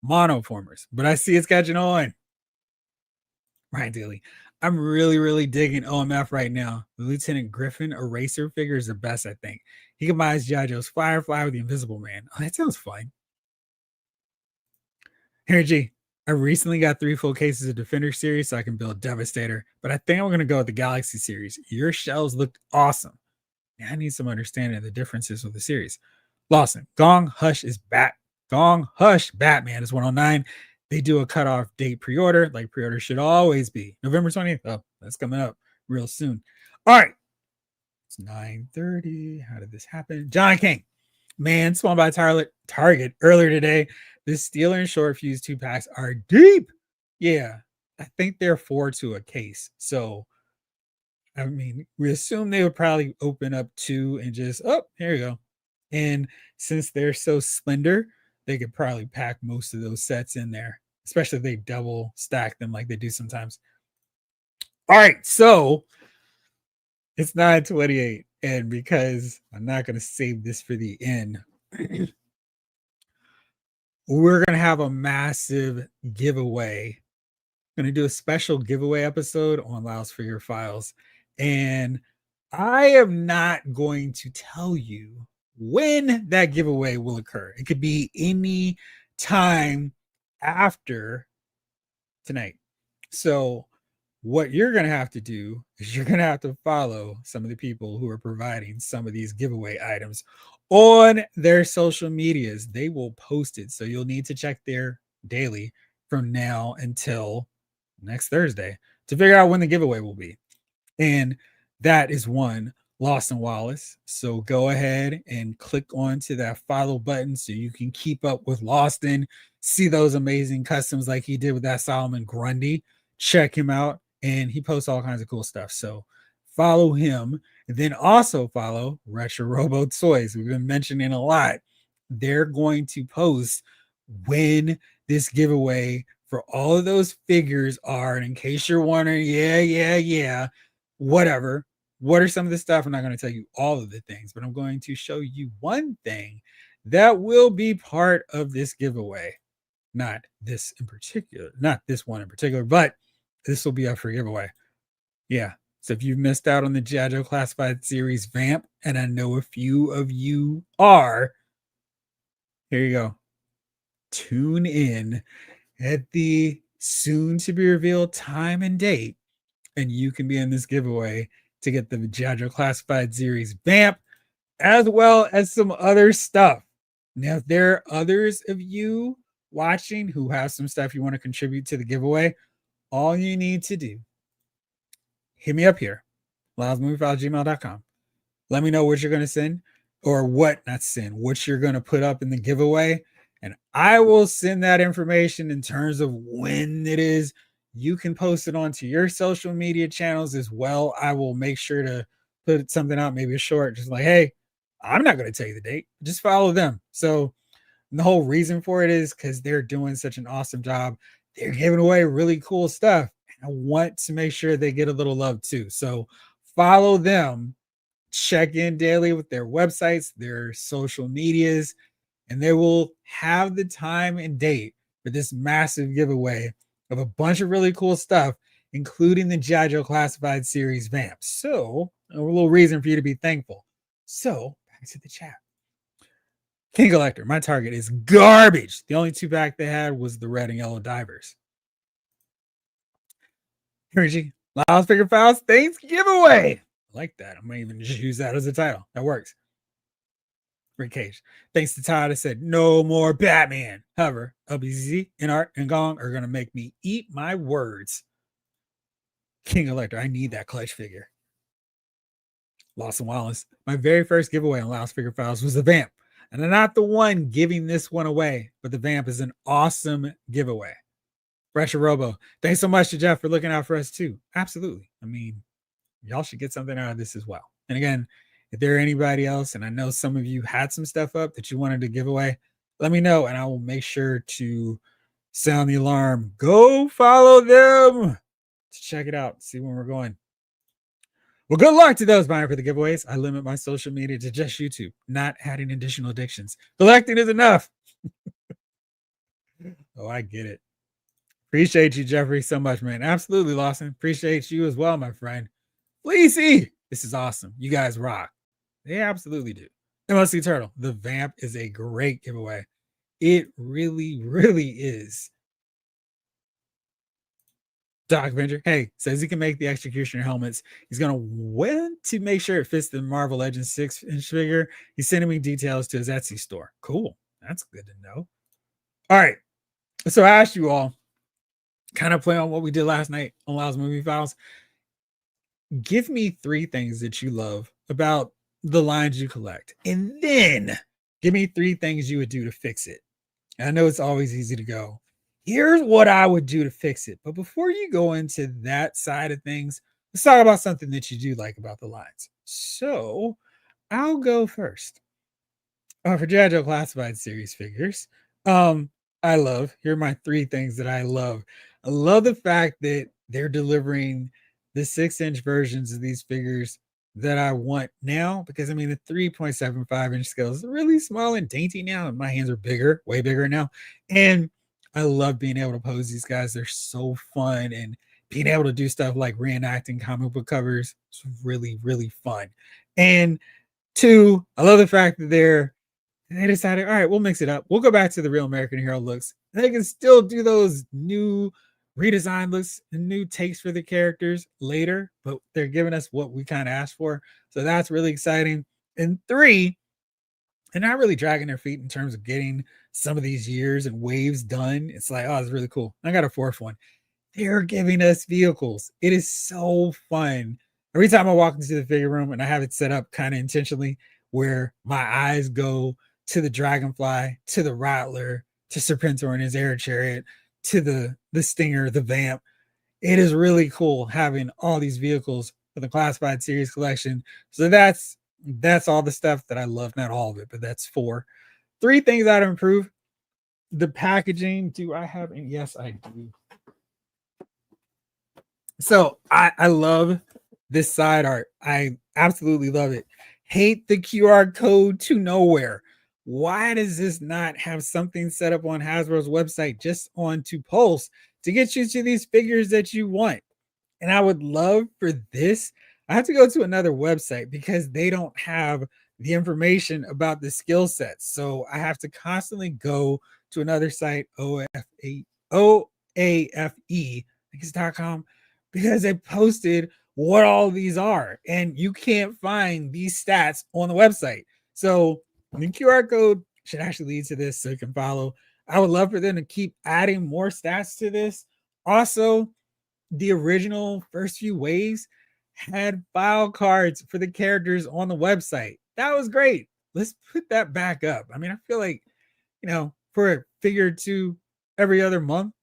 Monoformers. But I see it's catching on. Ryan Daly. I'm really digging OMF right now. The Lieutenant Griffin Eraser figure is the best, I think. He combines G.I. Joe's Firefly with the Invisible Man. Oh, that sounds fun. Henry G. I recently got 3 full cases of Defender series so I can build Devastator, but I think I'm going to go with the Galaxy series. Your shells looked awesome. I need some understanding of the differences with the series. Lawson, Gong Hush is back. Gong Hush Batman is 109. They do a cutoff date pre-order, like pre-order should always be. November 20th. Oh, that's coming up real soon. All right. It's 9:30. How did this happen? John King. Man, spawned by Target earlier today. The Steeler and Short Fuse 2-packs are deep. Yeah. I think they're 4 to a case. So I mean, we assume they would probably open up 2 and just, oh, here you go. And since they're so slender, they could probably pack most of those sets in there, especially if they double stack them like they do sometimes. All right, so it's 9:28, and because I'm not going to save this for the end, we're going to have a massive giveaway. I'm going to do a special giveaway episode on Laos Figure Files, and I am not going to tell you when that giveaway will occur. It could be any time after tonight. So what you're going to have to do is you're going to have to follow some of the people who are providing some of these giveaway items on their social medias. They will post it. So you'll need to check there daily from now until next Thursday to figure out when the giveaway will be. And that is one, Lawson Wallace. So go ahead and click onto that follow button so you can keep up with Lawson, see those amazing customs like he did with that Solomon Grundy. Check him out, and he posts all kinds of cool stuff. So follow him, and then also follow Retro Robo Toys. We've been mentioning a lot. They're going to post when this giveaway for all of those figures are. And in case you're wondering, yeah, whatever. What are some of the stuff? I'm not going to tell you all of the things, but I'm going to show you one thing that will be part of this giveaway. Not this in particular, not this one in particular, but this will be up for giveaway. Yeah. So if you've missed out on the G.I. Joe Classified Series Vamp, and I know a few of you are, here you go. Tune in at the soon to be revealed time and date, and you can be in this giveaway to get the G.I. Joe Classified Series Vamp, as well as some other stuff. Now, if there are others of you watching who have some stuff you want to contribute to the giveaway, all you need to do, hit me up here, lavsmoviefiles@gmail.com. Let me know what you're going to send, or what you're going to put up in the giveaway, and I will send that information in terms of when it is. You can post it onto your social media channels as well. I will make sure to put something out, maybe a short, just like, hey, I'm not going to tell you the date, just follow them. So the whole reason for it is because they're doing such an awesome job. They're giving away really cool stuff. I want to make sure they get a little love too. So follow them, check in daily with their websites, their social medias, and they will have the time and date for this massive giveaway of a bunch of really cool stuff, including the G.I. Joe Classified Series Vamp. So a little reason for you to be thankful. So back to the chat. King Collector, my target is garbage. The only 2-pack they had was the red and yellow divers. Energy, Laos Figure Files Thanks giveaway. I like that. I'm gonna even just use that as a title. That works. Rick Cage. Thanks to Todd, I said no more Batman. However, LBZ and Art and Gong are gonna make me eat my words. King Elector, I need that clutch figure. Lawson Wallace. My very first giveaway on Laos Figure Files was the Vamp. And I'm not the one giving this one away, but the Vamp is an awesome giveaway. Retro Robo. Thanks so much to Jeff for looking out for us too. Absolutely. I mean, y'all should get something out of this as well. And again, if there are anybody else, and I know some of you had some stuff up that you wanted to give away, let me know and I will make sure to sound the alarm. Go follow them to check it out, see when we're going. Well, good luck to those buying for the giveaways. I limit my social media to just YouTube, not adding additional addictions. Collecting is enough. Oh, I get it. Appreciate you, Jeffrey, so much, man. Absolutely, Lawson. Appreciate you as well, my friend. Fleecy, this is awesome. You guys rock. They absolutely do. MLC Turtle, the Vamp is a great giveaway. It really, really is. Doc Avenger, hey, says he can make the Executioner helmets. He's going to want to make sure it fits the Marvel Legends 6-inch figure. He's sending me details to his Etsy store. Cool. That's good to know. All right. So I asked you all, kind of play on what we did last night on Lyles Movie Files. Give me 3 things that you love about the lines you collect, and then give me 3 things you would do to fix it. And I know it's always easy to go, here's what I would do to fix it. But before you go into that side of things, let's talk about something that you do like about the lines. So I'll go first. For G.I. Joe Classified series figures, I love, here are my 3 things that I love. I love the fact that they're delivering the 6-inch versions of these figures that I want now, because I mean, the 3.75-inch scale is really small and dainty now, and my hands are bigger, way bigger now. And I love being able to pose these guys. They're so fun, and being able to do stuff like reenacting comic book covers is really, really fun. And 2, I love the fact that they decided, all right, we'll mix it up. We'll go back to the Real American Hero looks. They can still do those new redesign looks and new takes for the characters later, but they're giving us what we kind of asked for. So that's really exciting. And 3, they're not really dragging their feet in terms of getting some of these years and waves done. It's like, oh, it's really cool. I got a 4th one. They're giving us vehicles. It is so fun. Every time I walk into the figure room, and I have it set up kind of intentionally where my eyes go to the Dragonfly, to the Rattler, to Serpentor and his air chariot, to the Stinger, the Vamp. It is really cool having all these vehicles for the Classified series collection. So that's all the stuff that I love. Not all of it, but that's 4. 3 things I'd improve. The packaging. Do I have any? Yes, I do. So I love this side art. I absolutely love it. Hate the QR code to nowhere. Why does this not have something set up on Hasbro's website just on to Pulse to get you to these figures that you want? And I would love for this. I have to go to another website because they don't have the information about the skill sets. So I have to constantly go to another site, OAFE, I think it's .com, because they posted what all these are. And you can't find these stats on the website. So the QR code should actually lead to this so you can follow. I would love for them to keep adding more stats to this. Also, the original first few waves had file cards for the characters on the website. That was great. Let's put that back up. I mean, I feel like, for a figure 2 every other month,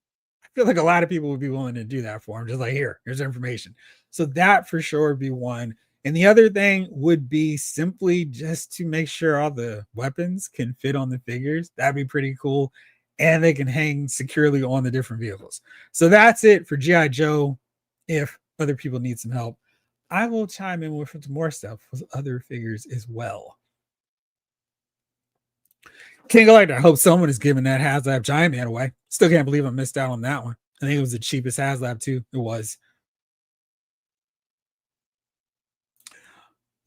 I feel like a lot of people would be willing to do that for them. Just like, here's information. So that for sure would be one. And the other thing would be simply just to make sure all the weapons can fit on the figures. That'd be pretty cool. And they can hang securely on the different vehicles. So that's it for G.I. Joe. If other people need some help, I will chime in with more stuff with other figures as well. King Elector, I hope someone is giving that HasLab Giant Man away. Still can't believe I missed out on that one. I think it was the cheapest HasLab too. It was.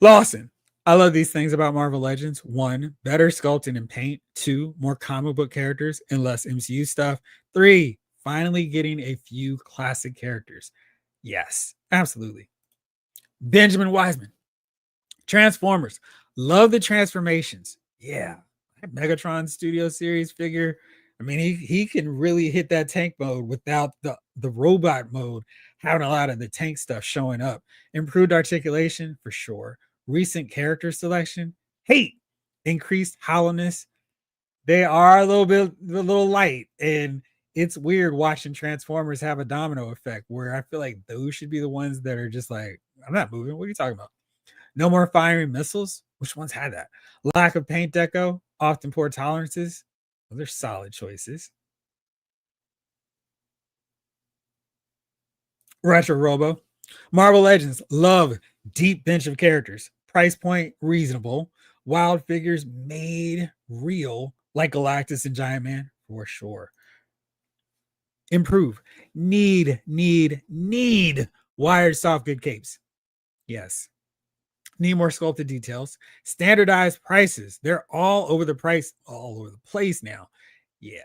Lawson, I love these things about Marvel Legends. 1, better sculpting and paint. 2, more comic book characters and less MCU stuff. 3, finally getting a few classic characters. Yes, absolutely. Benjamin Wiseman, Transformers. Love the transformations. Yeah, Megatron Studio Series figure. I mean, he can really hit that tank mode without the robot mode having a lot of the tank stuff showing up. Improved articulation for sure. Recent character selection. Hate. Increased hollowness. They are a little light, and it's weird watching Transformers have a domino effect where I feel like those should be the ones that are just like, I'm not moving. What are you talking about? No more firing missiles. Which ones had that? Lack of paint deco, often poor tolerances. Well, they're solid choices. Retro Robo. Marvel Legends. Love Deep bench of characters. Price point reasonable. Wild figures made real, like Galactus and Giant Man, for sure. Improve. Need wired soft good capes. Yes. Need more sculpted details. Standardized prices. They're all over the place now. Yeah,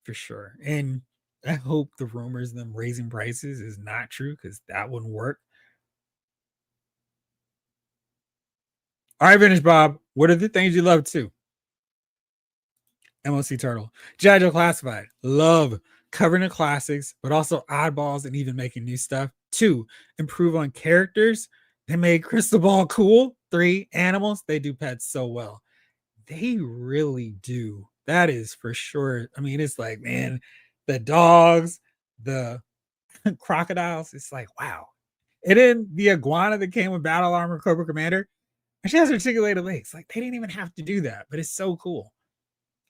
for sure. And I hope the rumors of them raising prices is not true because that wouldn't work. All right, finish, Bob. What are the things you love too? MOC Turtle. G.I. Joe Classified. Love covering the classics, but also oddballs and even making new stuff. 2, improve on characters. They made Crystal Ball cool. 3, animals. They do pets so well. They really do. That is for sure. I mean, it's like, man, the dogs, the crocodiles. It's like, wow. And then the iguana that came with Battle Armor Cobra Commander, and she has articulated legs. Like, they didn't even have to do that, but it's so cool.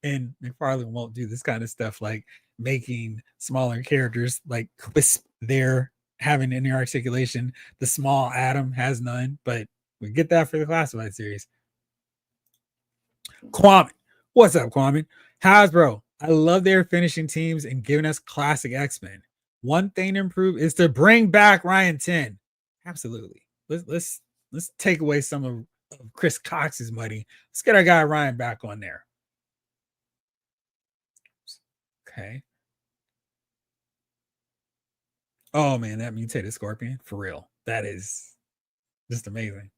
And McFarlane won't do this kind of stuff like making smaller characters like Quisp there having any articulation. The small Adam has none, but we get that for the Classified series. Kwame. What's up, Kwame? Hasbro. I love their finishing teams and giving us classic X-Men. One thing to improve is to bring back Ryan 10. Absolutely. Let's take away some of Chris Cox's money. Let's get our guy Ryan back on there. Okay. Oh man, that mutated scorpion for real. That is just amazing.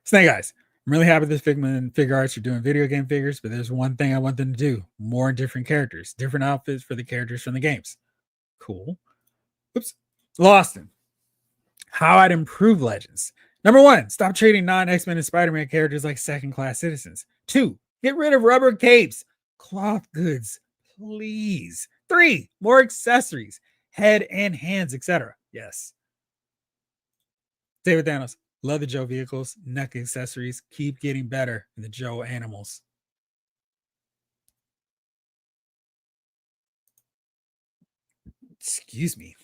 Snake Eyes. I'm really happy this Figment Figuarts are doing video game figures, but there's one thing I want them to do: more different characters, different outfits for the characters from the games. Cool. Oops. Lawson. How I'd improve Legends. Number 1, stop treating non-X-Men and Spider-Man characters like second-class citizens. 2, get rid of rubber capes, cloth goods, please. 3, more accessories, head and hands, etc. Yes. David Thanos. Love the Joe vehicles, neck accessories. Keep getting better in the Joe animals. Excuse me.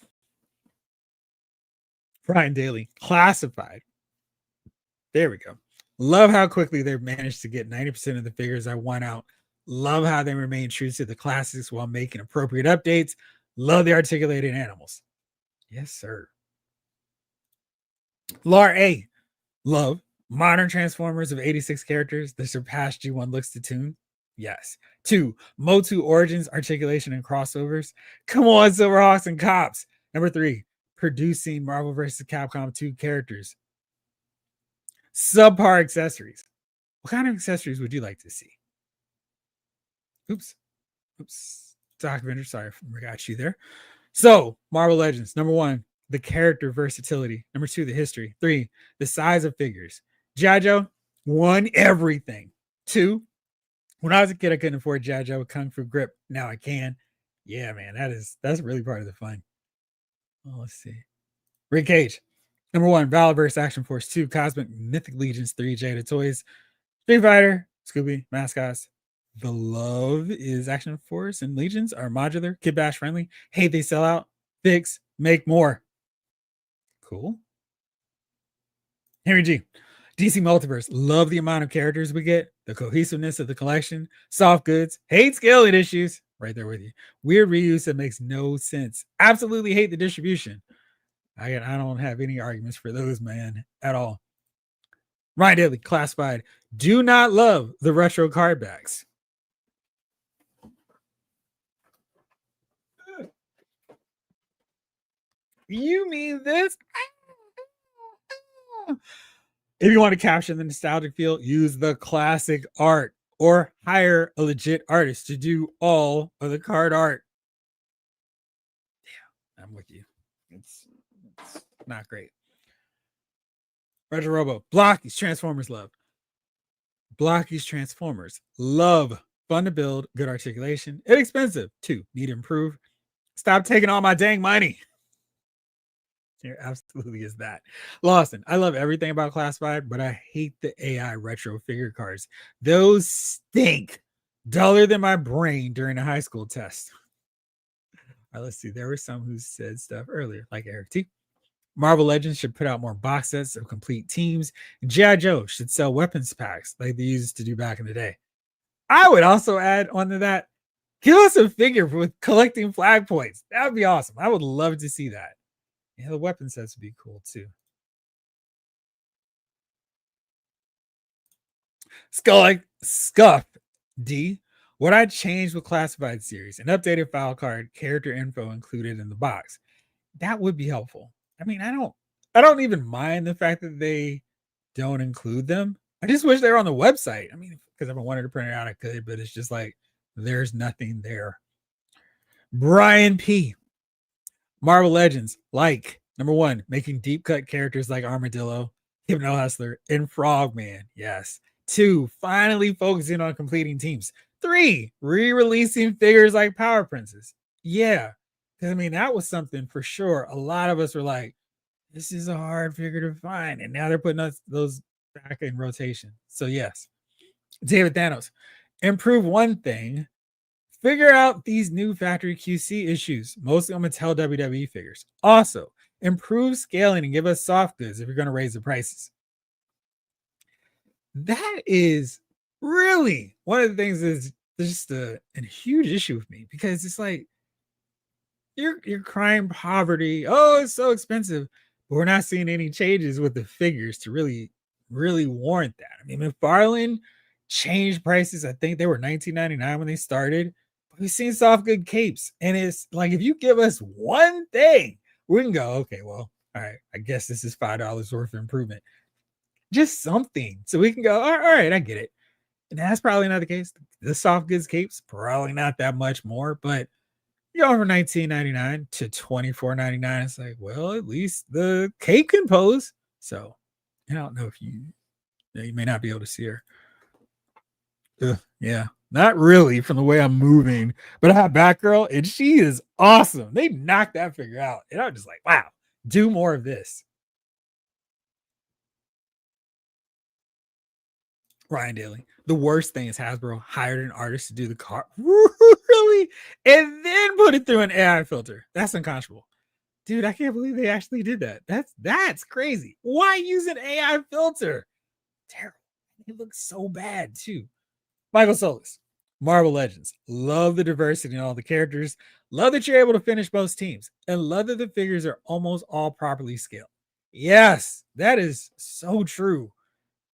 Brian Daly. Classified. There we go. Love how quickly they've managed to get 90% of the figures I want out. Love how they remain true to the classics while making appropriate updates. Love the articulated animals. Yes, sir. Lar A. Love modern Transformers of 86 characters that surpass G1 looks to tune. Yes. 2, Motu origins, articulation, and crossovers. Come on, Silverhawks and Cops. Number 3, producing Marvel vs. Capcom 2 characters. Subpar accessories. What kind of accessories would you like to see? Oops. Doc Vendor, sorry, I forgot you there. So, Marvel Legends. Number 1, the character versatility. Number 2, the history. 3, the size of figures. G.I. Joe won everything. 2, when I was a kid, I couldn't afford G.I. Joe Kung Fu Grip. Now I can. Yeah, man, that's really part of the fun. Oh, let's see. Rick Cage. Number 1, Valorverse Action Force. 2, Cosmic Mythic Legions. 3, Jada Toys. Street Fighter, Scooby, mascots. The love is Action Force and Legions are modular, Kid Bash friendly. Hey, they sell out. Fix, make more. Cool. Henry G. DC Multiverse. Love the amount of characters we get, the cohesiveness of the collection, soft goods, hate scaling issues. Right there with you. Weird reuse that makes no sense. Absolutely hate the distribution. I don't have any arguments for those, man, at all. Ryan Daly, Classified. Do not love the retro card backs. You mean this? If you want to capture the nostalgic feel, use the classic art or hire a legit artist to do all of the card art. Yeah, I'm with you. It's not great. Retro Robo. Blockies Transformers love. Blockies Transformers love. Fun to build, good articulation, inexpensive. 2, need to improve. Stop taking all my dang money. There absolutely is that. Lawson, I love everything about Classified, but I hate the AI retro figure cards. Those stink. Duller than my brain during a high school test. All right, let's see. There were some who said stuff earlier, like Eric T. Marvel Legends should put out more box sets of complete teams. G.I. Joe should sell weapons packs like they used to do back in the day. I would also add onto that, give us a figure with collecting flag points. That would be awesome. I would love to see that. Yeah, the weapon sets would be cool too. Scuff D. What I changed with classified series, an updated file card, character info included in the box. That would be helpful. I mean, I don't even mind the fact that they don't include them. I just wish they were on the website. I mean, because if I wanted to print it out, I could, but it's just like there's nothing there. Brian P. Marvel Legends, like number one, making deep cut characters like Armadillo, Hypno Hustler, and Frogman. Yes. Two, finally focusing on completing teams. Three, re-releasing figures like Power Princess. Yeah. I mean, that was something for sure. A lot of us were like, this is a hard figure to find. And now they're putting us those back in rotation. So yes. David Thanos, improve one thing, figure out these new factory QC issues, mostly on Mattel WWE figures. Also, improve scaling and give us soft goods if you're going to raise the prices. That is really one of the things is just a huge issue with me, because it's like you're crying poverty. Oh, it's so expensive, but we're not seeing any changes with the figures to really warrant that. I mean, McFarlane changed prices. I think they were $19.99 when they started. But we've seen soft good capes, and it's like if you give us one thing, we can go, okay, well, all right, I guess this is $5 worth of improvement. Just something, so we can go, all right, I get it. And that's probably not the case. The soft goods capes probably not that much more, but you're going from $19.99 to $24.99. It's like, well, at least the cape can pose. So I don't know if you may not be able to see her. Yeah, not really from the way I'm moving, but I have Batgirl and she is awesome. They knocked that figure out. And I'm just like, wow, do more of this. Ryan Daly. The worst thing is Hasbro hired an artist to do the car, really, and then put it through an AI filter. That's unconscionable. Dude, I can't believe they actually did that. That's crazy. Why use an AI filter? Terrible. It looks so bad too. Michael Solis, Marvel Legends. Love the diversity in all the characters. Love that you're able to finish most teams, and love that the figures are almost all properly scaled. Yes, that is so true.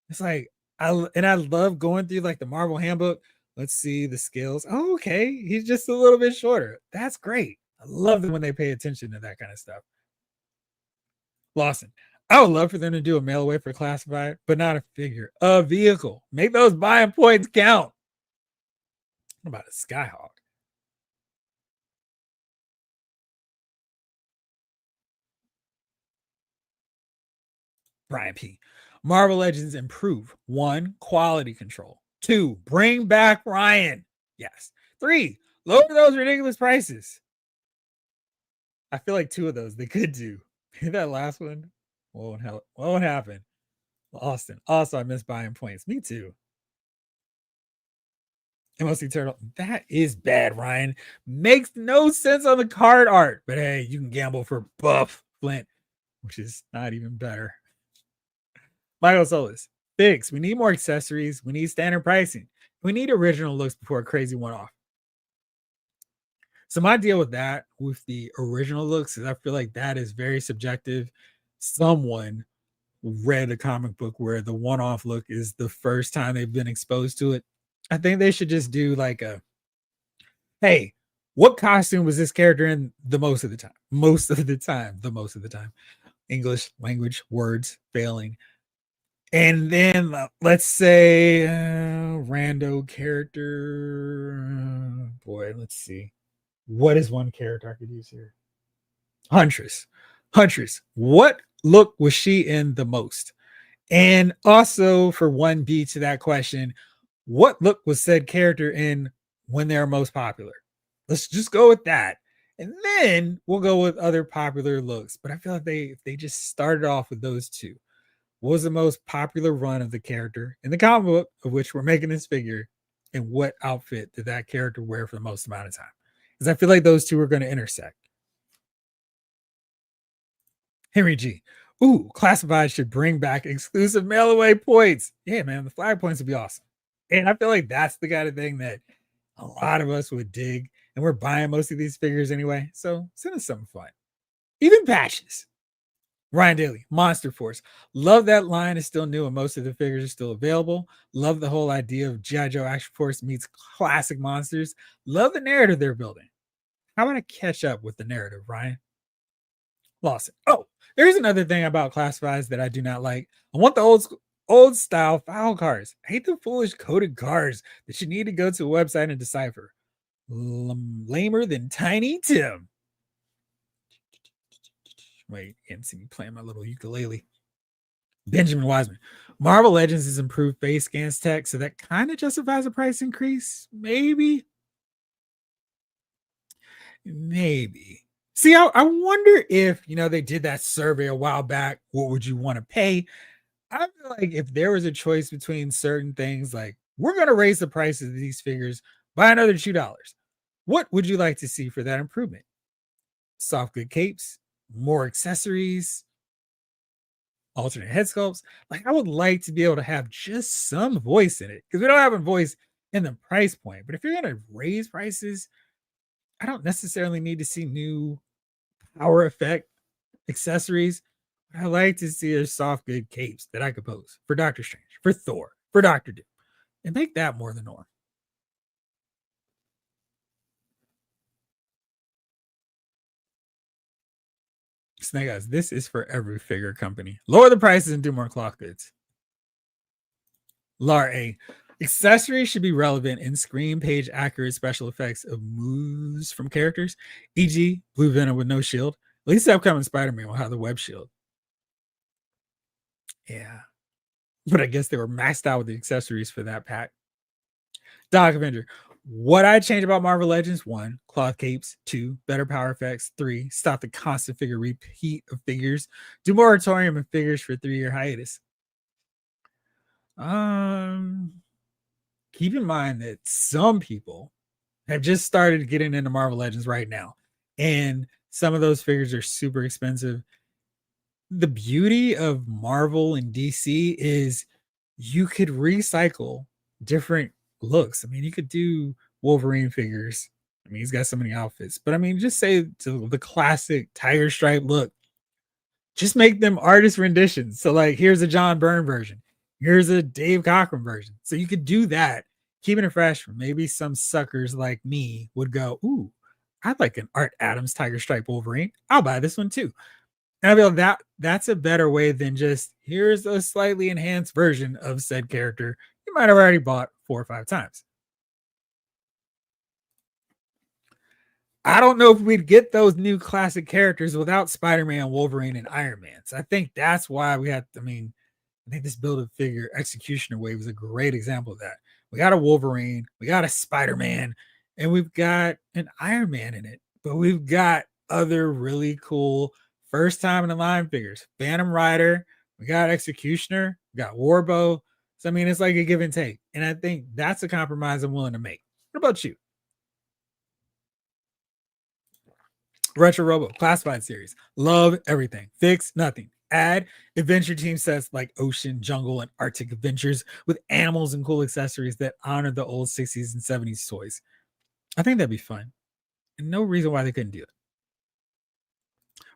It's like I love going through like the Marvel handbook. Let's see the skills. Oh, okay, he's just a little bit shorter. That's great. I love them when they pay attention to that kind of stuff. Lawson, I would love for them to do a mail away for classified, but not a figure, a vehicle. Make those buying points count. What about a Skyhawk? Brian P. Marvel Legends improve. One, quality control. Two, bring back Ryan. Yes. Three, lower those ridiculous prices. I feel like two of those they could do. That last one, what would happen? Austin. Also, I miss buying points. Me too. MLC Turtle. That is bad, Ryan. Makes no sense on the card art. But hey, you can gamble for Buff Flint, which is not even better. Michael Solis. Fix. We need more accessories. We need standard pricing. We need original looks before a crazy one off. So my deal with that, with the original looks, is I feel like that is very subjective. Someone read a comic book where the one-off look is the first time they've been exposed to it. I think they should just do like a, hey, what costume was this character in the most of the time? Most of the time, the most of the time. English language words failing. And then let's say rando character. Boy, let's see. What is one character I could use here? Huntress. Huntress. What look was she in the most? And also for 1B to that question, what look was said character in when they're most popular? Let's just go with that. And then we'll go with other popular looks. But I feel like they just started off with those two. What was the most popular run of the character in the comic book of which we're making this figure? And what outfit did that character wear for the most amount of time? Because I feel like those two are going to intersect. Henry G. Ooh, classified should bring back exclusive mail away points. Yeah, man, the flag points would be awesome. And I feel like that's the kind of thing that a lot of us would dig. And we're buying most of these figures anyway. So send us something fun. Even patches. Ryan Daly, Monster Force. Love that line is still new and most of the figures are still available. Love the whole idea of G.I. Joe Action Force meets classic monsters. Love the narrative they're building. How about I catch up with the narrative, Ryan? Lawson. Oh, there's another thing about classifieds that I do not like. I want the old style file cards. I hate the foolish coded cards that you need to go to a website and decipher. Lamer than Tiny Tim. Wait, you can't see me playing my little ukulele. Benjamin Wiseman. Marvel Legends has improved face scans tech, so that kind of justifies a price increase. Maybe. See, I wonder if they did that survey a while back. What would you want to pay? I feel like if there was a choice between certain things, like we're going to raise the prices of these figures by another $2, what would you like to see for that improvement? Soft good capes, more accessories, alternate head sculpts. Like I would like to be able to have just some voice in it because we don't have a voice in the price point. But if you're going to raise prices, I don't necessarily need to see new power effect accessories. I like to see a soft good capes that I could pose for Doctor Strange, for Thor, for Doctor Doom, and make that more the norm. Snake Eyes, this is for every figure company. Lower the prices and do more cloth goods. Lar A. Accessories should be relevant in screen page accurate special effects of moves from characters, e.g., Blue Venom with no shield. At least the upcoming Spider-Man will have the web shield. Yeah. But I guess they were maxed out with the accessories for that pack. Doc Avenger. What I change about Marvel Legends: 1, cloth capes; 2, better power effects; 3, stop the constant figure repeat of figures; do moratorium of figures for 3-year hiatus. Keep in mind that some people have just started getting into Marvel Legends right now, and some of those figures are super expensive. The beauty of Marvel and DC is you could recycle different looks. I mean, you could do Wolverine figures. I mean, he's got so many outfits, but I mean, just say to the classic tiger stripe look, just make them artist renditions. So, like, here's a John Byrne version, here's a Dave Cockrum version. So, you could do that, keeping it fresh. Maybe some suckers like me would go, ooh, I'd like an Art Adams tiger stripe Wolverine. I'll buy this one too. And I feel that's a better way than just here's a slightly enhanced version of said character you might have already bought 4 or 5 times. I don't know if we'd get those new classic characters without Spider-Man, Wolverine, and Iron Man. So I think that's why we had. I think this Build-A-Figure Executioner wave is a great example of that. We got a Wolverine, we got a Spider-Man, and we've got an Iron Man in it. But we've got other really cool first time in the line figures. Phantom Rider, we got Executioner, we got Warbow. So I mean, it's like a give and take. And I think that's a compromise I'm willing to make. What about you? Retro Robo, classified series. Love everything. Fix nothing. Add adventure team sets like Ocean, Jungle, and Arctic Adventures with animals and cool accessories that honor the old 60s and 70s toys. I think that'd be fun. And no reason why they couldn't do it.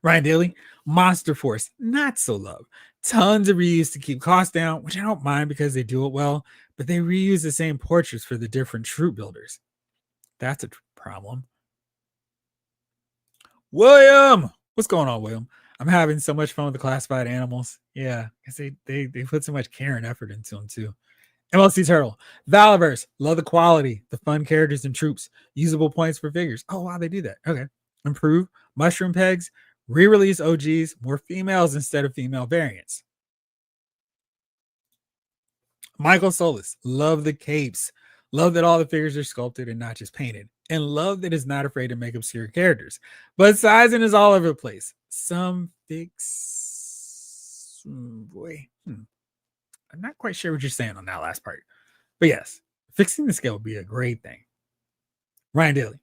Ryan Daly, Monster Force, not so love. Tons of reuse to keep costs down, which I don't mind because they do it well, but they reuse the same portraits for the different troop builders. That's a problem. William, what's going on, William? I'm having so much fun with the classified animals. Yeah, because they put so much care and effort into them too. MLC Turtle, Valiverse, love the quality, the fun characters and troops, usable points for figures. Oh wow, they do that. Okay, improve mushroom pegs, re-release OGs, more females instead of female variants. Michael Solis, love the capes. Love that all the figures are sculpted and not just painted. And love that it's not afraid to make obscure characters. But sizing is all over the place. Some fix. Boy. I'm not quite sure what you're saying on that last part. But yes, fixing the scale would be a great thing. Ryan Daly.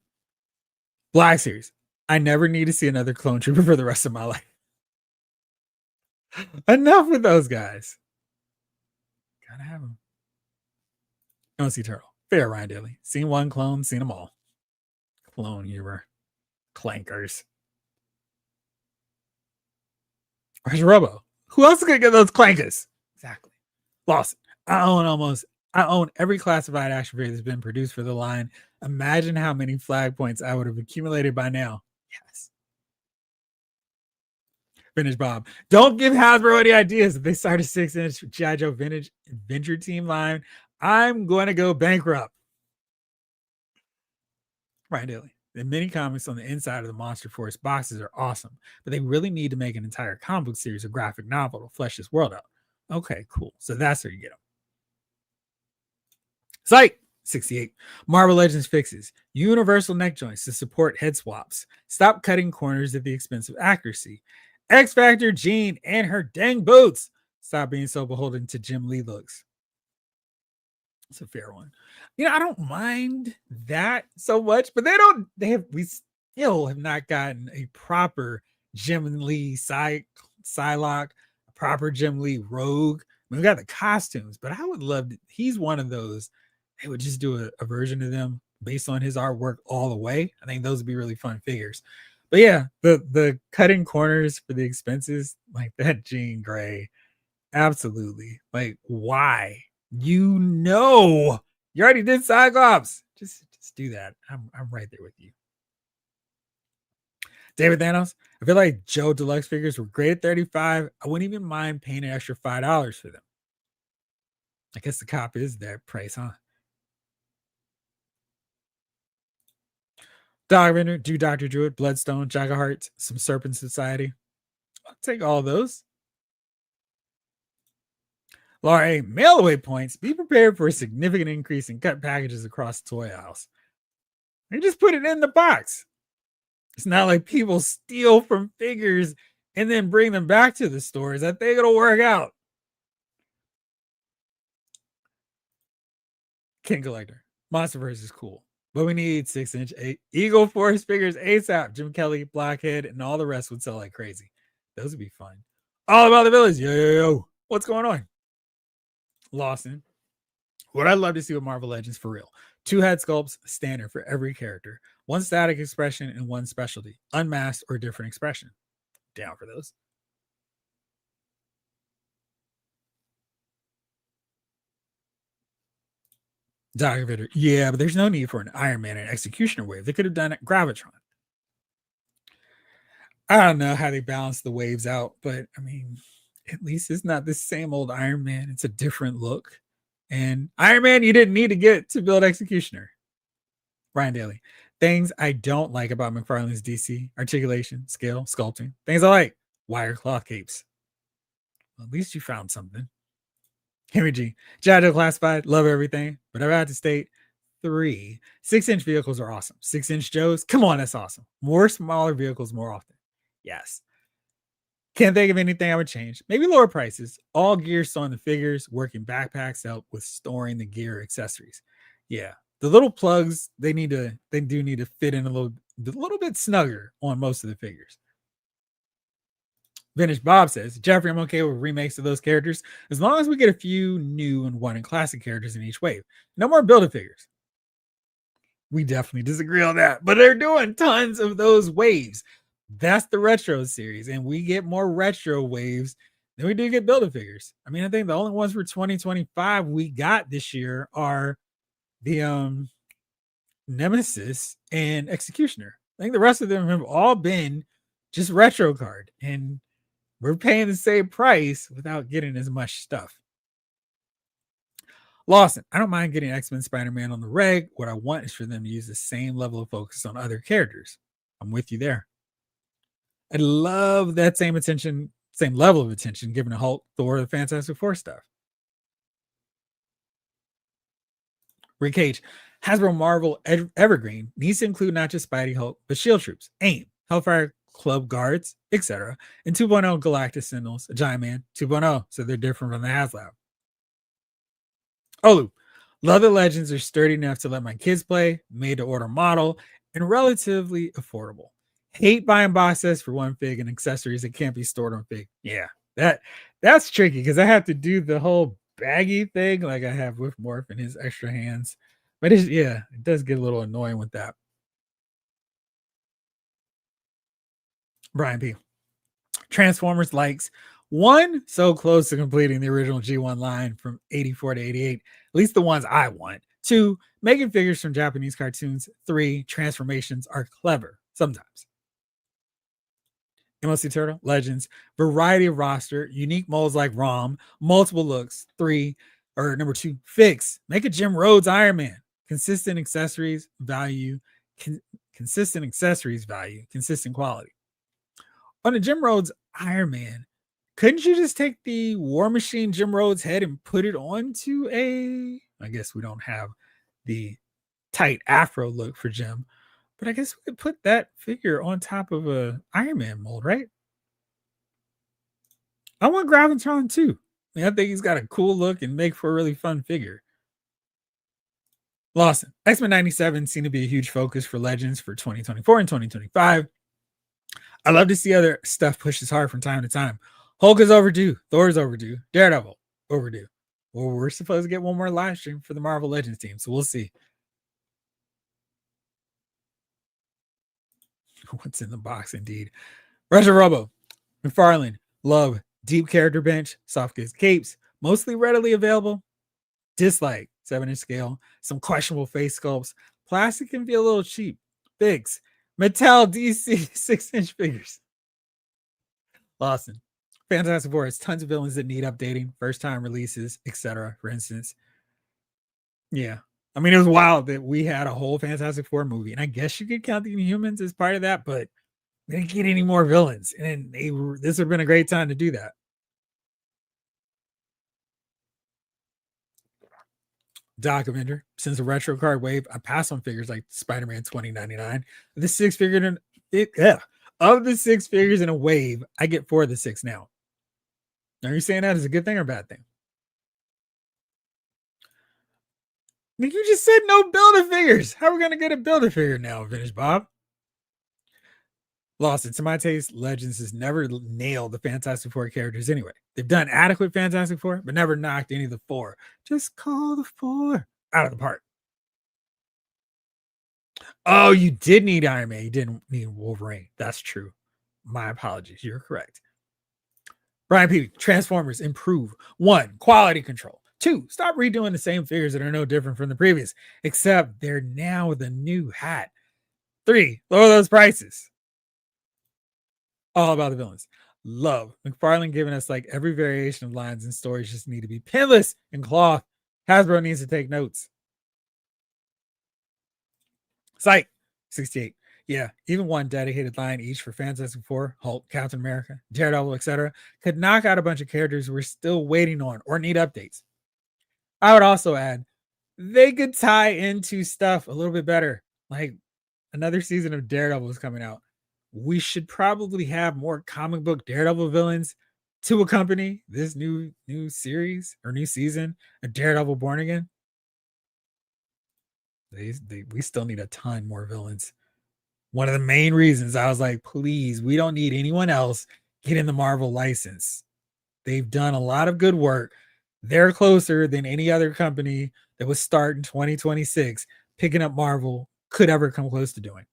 Black Series. I never need to see another clone trooper for the rest of my life. Enough with those guys. Gotta have them. Don't see Turtle. Fair, Ryan Daly. Seen one clone, seen them all. Clone humor. Clankers. Where's Robo? Who else is gonna get those clankers? Exactly. Lost. I own every classified action figure that's been produced for the line. Imagine how many flag points I would have accumulated by now. Yes. Vintage Bob. Don't give Hasbro any ideas. If they start a 6-inch G.I. Joe Vintage Adventure Team line, I'm going to go bankrupt. Ryan Daly. The mini comics on the inside of the Monster Force boxes are awesome, but they really need to make an entire comic book series of graphic novel to flesh this world out. Okay, cool. So that's where you get them. Psych! 68. Marvel Legends fixes universal neck joints to support head swaps. Stop cutting corners at the expense of accuracy. X Factor Jean and her dang boots. Stop being so beholden to Jim Lee looks. It's a fair one. I don't mind that so much, but we still have not gotten a proper Jim Lee Psylocke, a proper Jim Lee Rogue. We got the costumes, but I would love to, he's one of those. They would just do a version of them based on his artwork all the way. I think those would be really fun figures. But yeah, the cutting corners for the expenses, like that Jean Grey, absolutely. Like, why? You already did Cyclops. Just do that. I'm right there with you. David Thanos. I feel like Joe Deluxe figures were great at 35. I wouldn't even mind paying an extra $5 for them. I guess the cop is that price, huh? Dog Vendor, do Dr. Druid, Bloodstone, Jaga Hearts, some Serpent Society. I'll take all those. Laura A, mail away points. Be prepared for a significant increase in cut packages across the toy aisles. They just put it in the box. It's not like people steal from figures and then bring them back to the stores. I think it'll work out. King Collector. Monsterverse is cool, but we need 6-inch Eagle Force figures ASAP. Jim Kelly, Blackhead, and all the rest would sell like crazy. Those would be fun. All about the village. Yo. What's going on? Lawson. What I'd love to see with Marvel Legends for real. 2 head sculpts, standard for every character. 1 static expression and 1 specialty. Unmasked or different expression. Down for those. Dr. Vader. Yeah, but there's no need for an Iron Man and Executioner wave. They could have done it Gravitron. I don't know how they balance the waves out, but I mean, at least it's not the same old Iron Man. It's a different look. And Iron Man, you didn't need to get to build Executioner. Ryan Daly. Things I don't like about McFarlane's DC: articulation, scale, sculpting. Things I like: wire cloth capes. Well, at least you found something. Henry G. G.I. Classified, love everything, but I have to state 3 6-inch vehicles are awesome. 6-inch Joes, come on, that's awesome. More smaller vehicles more often. Yes. Can't think of anything I would change. Maybe lower prices. All gear on the figures. Working backpacks help with storing the gear accessories. Yeah, the little plugs they do need to fit in a little bit snugger on most of the figures. Vintage Bob says, Jeffrey, I'm okay with remakes of those characters as long as we get a few new and 1 in classic characters in each wave. No more Build-A-Figures. We definitely disagree on that, but they're doing tons of those waves. That's the retro series, and we get more retro waves than we do get Build-A-Figures. I mean, I think the only ones for 2025 we got this year are the Nemesis and Executioner. I think the rest of them have all been just retro card, and we're paying the same price without getting as much stuff. Lawson, I don't mind getting X-Men Spider-Man on the reg. What I want is for them to use the same level of focus on other characters. I'm with you there. I love that same level of attention given to Hulk, Thor, the Fantastic Four stuff. Rick Cage, Hasbro Marvel Evergreen needs to include not just Spidey, Hulk, but Shield Troops, AIM, Hellfire Club Guards, etc. And 2.0 Galactus Sentinels, a Giant Man, 2.0, so they're different from the HasLab. Olu, love the Legends are sturdy enough to let my kids play, made to order model, and relatively affordable. Hate buying box sets for 1 fig and accessories that can't be stored on fig. Yeah, That's tricky because I have to do the whole baggy thing like I have with Morph and his extra hands. But it does get a little annoying with that. Brian P. Transformers likes one, so close to completing the original G1 line from 84 to 88, at least the ones I want. Two, making figures from Japanese cartoons. Three, transformations are clever sometimes. MLC Turtle, Legends, variety of roster, unique molds like ROM, multiple looks. Three, or number two, Fix, make a Jim Rhodes Iron Man. Consistent accessories, value, consistent accessories, value, consistent quality. On a Jim Rhodes Iron Man, couldn't you just take the War Machine Jim Rhodes head and put it onto a? I guess we don't have the tight afro look for Jim, but I guess we could put that figure on top of a Iron Man mold, right? I want Gravitron too. I think he's got a cool look and make for a really fun figure. Lawson, X-Men 97 seem to be a huge focus for Legends for 2024 and 2025. I love to see other stuff pushed as hard from time to time. Hulk is overdue. Thor is overdue. Daredevil, overdue. Well, we're supposed to get one more live stream for the Marvel Legends team, so we'll see. What's in the box, indeed. Russia Robo, McFarlane, love, deep character bench, soft goods capes, mostly readily available. Dislike, 7-inch scale, some questionable face sculpts. Plastic can be a little cheap. Figs, Mattel DC 6-inch figures. Lawson, Fantastic Four has tons of villains that need updating, first time releases, etc. For instance, yeah. I mean, it was wild that we had a whole Fantastic Four movie, and I guess you could count the Inhumans as part of that, but we didn't get any more villains, and this would have been a great time to do that. Doc Avenger, since the retro card wave, I pass on figures like Spider-Man 2099. The six figure of the six figures in a wave, I get 4 of the 6 now. Are you saying that is a good thing or a bad thing? You just said no builder figures. How are we going to get a builder figure now, Vintage Bob? Lawson, to my taste, Legends has never nailed the Fantastic Four characters anyway. They've done adequate Fantastic Four, but never knocked any of the 4. Just call the 4 out of the park. Oh, you did need Iron Man. You didn't need Wolverine. That's true. My apologies. You're correct. Brian P. Transformers improve. 1. Quality control. 2. Stop redoing the same figures that are no different from the previous, except they're now with a new hat. 3. Lower those prices. All about the villains. Love. McFarlane giving us like every variation of lines and stories just need to be pinless and cloth. Hasbro needs to take notes. Psych. 68. Yeah, even one dedicated line each for Fantastic Four, Hulk, Captain America, Daredevil, etc., could knock out a bunch of characters we're still waiting on or need updates. I would also add they could tie into stuff a little bit better. Like another season of Daredevil is coming out. We should probably have more comic book Daredevil villains to accompany this new series or new season of Daredevil Born Again. We still need a ton more villains. One of the main reasons I was like, please, we don't need anyone else getting the Marvel license. They've done a lot of good work. They're closer than any other company that was starting 2026 picking up Marvel could ever come close to doing.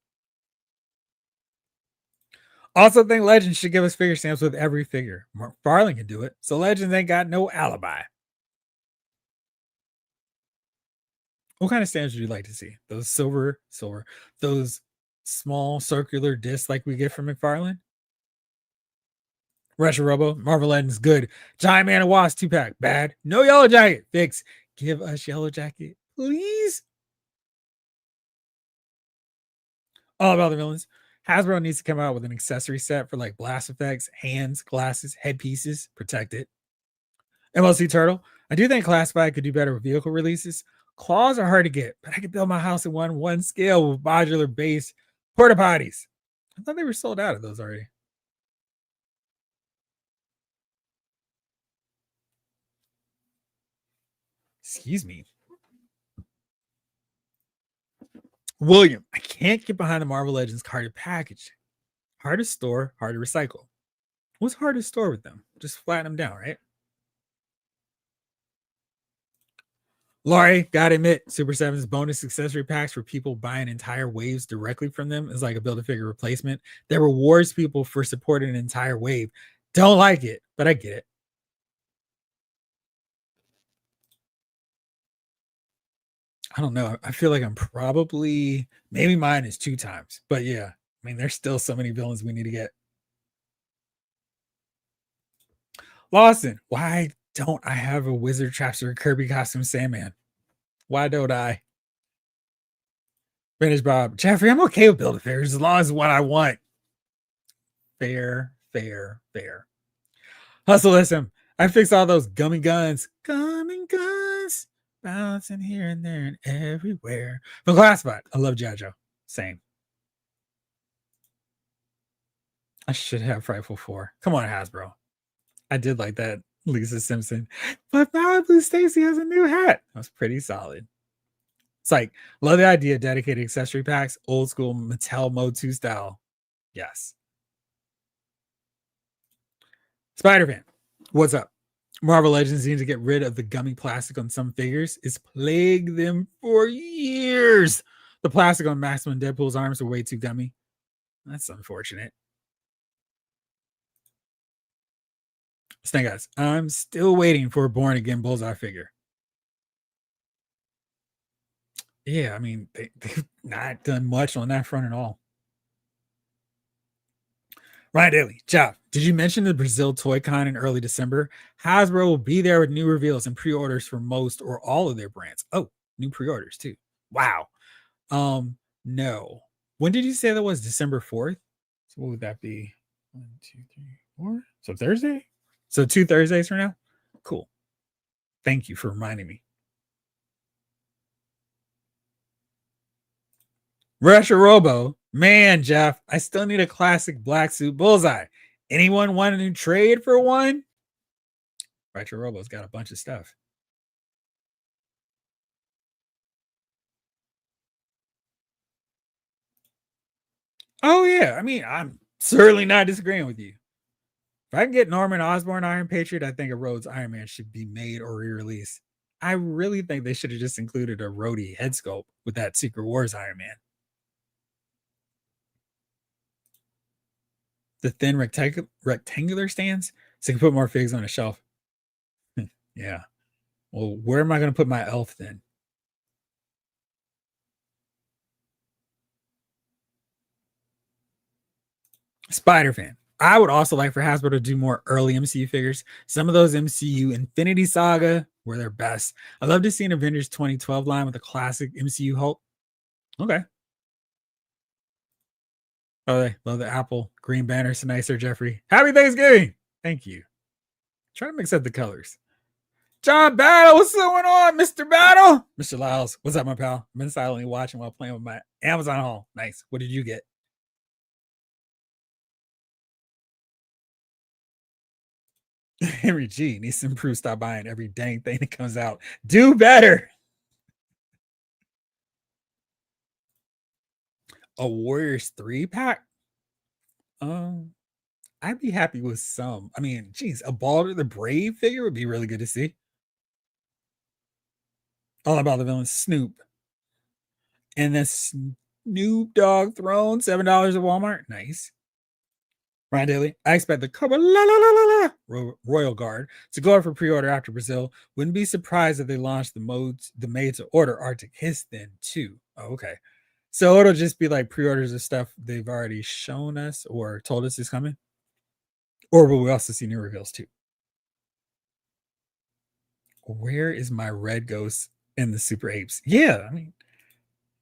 Also think Legends should give us figure stamps with every figure. McFarlane can do it, so Legends ain't got no alibi. What kind of stamps would you like to see? Those silver, those small circular discs like we get from McFarlane? Russia Robo, Marvel Legends, good. Giant Man and Wasp 2-pack, bad. No Yellow Jacket, fix. Give us Yellow Jacket, please. All about the villains. Hasbro needs to come out with an accessory set for like blast effects, hands, glasses, headpieces, protect it. MLC Turtle, I do think Classified could do better with vehicle releases. Claws are hard to get, but I could build my house in one scale with modular base porta potties. I thought they were sold out of those already. Excuse me. William, I can't get behind the Marvel Legends carded package. Hard to store, hard to recycle. What's hard to store with them? Just flatten them down, right? Laurie, gotta admit, Super 7's bonus accessory packs for people buying entire waves directly from them is like a build a figure replacement that rewards people for supporting an entire wave. Don't like it, but I get it. I don't know. I feel like I'm probably maybe mine is 2 times, but yeah. I mean, there's still so many villains we need to get. Lawson, why don't I have a Wizard Trapster Kirby costume Sandman? Why don't I? Finish Bob. Jeffrey, I'm okay with build a figures as long as what I want. Fair, fair, fair. Hustle SM. I fixed all those gummy guns. Gummy guns. Bouncing here and there and everywhere. From Classified. I love JoJo. Same. I should have Frightful 4. Come on, Hasbro. I did like that Lisa Simpson. But Malibu Stacy has a new hat. That was pretty solid. It's like, love the idea of dedicated accessory packs, old school Mattel Mode 2 style. Yes. Spider-Man, what's up? Marvel Legends needs to get rid of the gummy plastic on some figures. It's plagued them for years. The plastic on Maximum Deadpool's arms are way too gummy. That's unfortunate. Snake Eyes, I'm still waiting for a Born Again Bullseye figure. Yeah, I mean, they've not done much on that front at all. Ryan Daly, Jeff, did you mention the Brazil Toy Con in early December? Hasbro will be there with new reveals and pre-orders for most or all of their brands. Oh, new pre-orders too. Wow. No. When did you say that was? December 4th? So what would that be? 1, 2, 3, 4. So Thursday? So 2 Thursdays from now? Cool. Thank you for reminding me. Russia Robo, man, Jeff, I still need a classic black suit Bullseye. Anyone want to trade for one? Retro Robo's got a bunch of stuff. Oh yeah, I mean, I'm certainly not disagreeing with you. If I can get Norman Osborn Iron Patriot, I think a Rhodes Iron Man should be made or re-released. I really think they should have just included a Rhodey head sculpt with that Secret Wars Iron Man. The thin rectangular stands so you can put more figs on a shelf. Yeah. Well, where am I going to put my elf then? Spider Fan. I would also like for Hasbro to do more early MCU figures. Some of those MCU Infinity Saga were their best. I love to see an Avengers 2012 line with a classic MCU Hulk. Okay. Oh, they love the apple. Green banner. So nice, Sir Jeffrey. Happy Thanksgiving. Thank you. Try to mix up the colors. John Battle, what's going on, Mr. Battle? Mr. Lyles, what's up, my pal? I've been silently watching while playing with my Amazon haul. Nice. What did you get? Henry G needs to improve. Stop buying every dang thing that comes out. Do better. A Warriors 3-pack? I'd be happy with some. I mean, geez, a Balder the Brave figure would be really good to see. All about the villain Snoop. And then Snoop Dogg Throne, $7 at Walmart. Nice. Ryan Daly, I expect the Royal Guard to go out for pre-order after Brazil. Wouldn't be surprised if they launched the made to order Arctic Hiss then too. Oh, okay. So it'll just be like pre-orders of stuff they've already shown us or told us is coming. Or will we also see new reveals too? Where is my red ghost in the Super Apes? Yeah, I mean,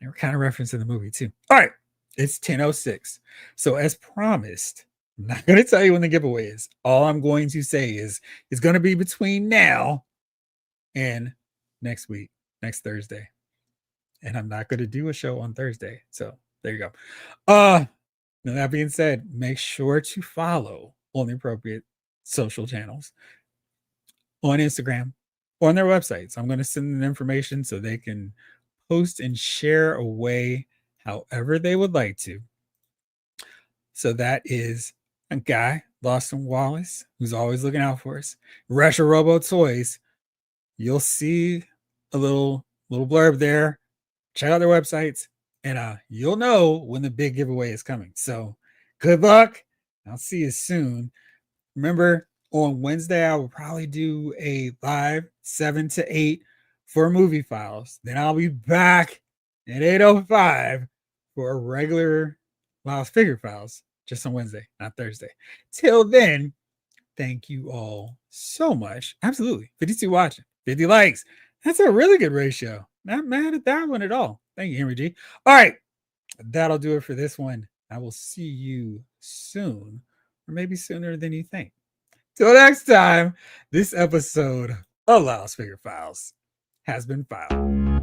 they were kind of referenced in the movie too. All right, it's 10:06. So as promised, I'm not going to tell you when the giveaway is. All I'm going to say is it's going to be between now and next week, next Thursday. And I'm not going to do a show on Thursday. So there you go. Now that being said, make sure to follow on the appropriate social channels on Instagram or on their websites. I'm going to send them information so they can post and share away however they would like to. So that is a guy, Lawson Wallace, who's always looking out for us. Retro Robo Toys. You'll see a little blurb there. Check out their websites, and you'll know when the big giveaway is coming. So good luck. I'll see you soon. Remember, on Wednesday, I will probably do a live 7 to 8 for movie files. Then I'll be back at 8:05 for a regular Lyles Figure Files, just on Wednesday, not Thursday. Till then, thank you all so much. Absolutely. 52 watching, 50 likes. That's a really good ratio. Not mad at that one at all. Thank you, Henry G. All right. That'll do it for this one. I will see you soon, or maybe sooner than you think. Till next time, this episode of Lyles Figure Files has been filed.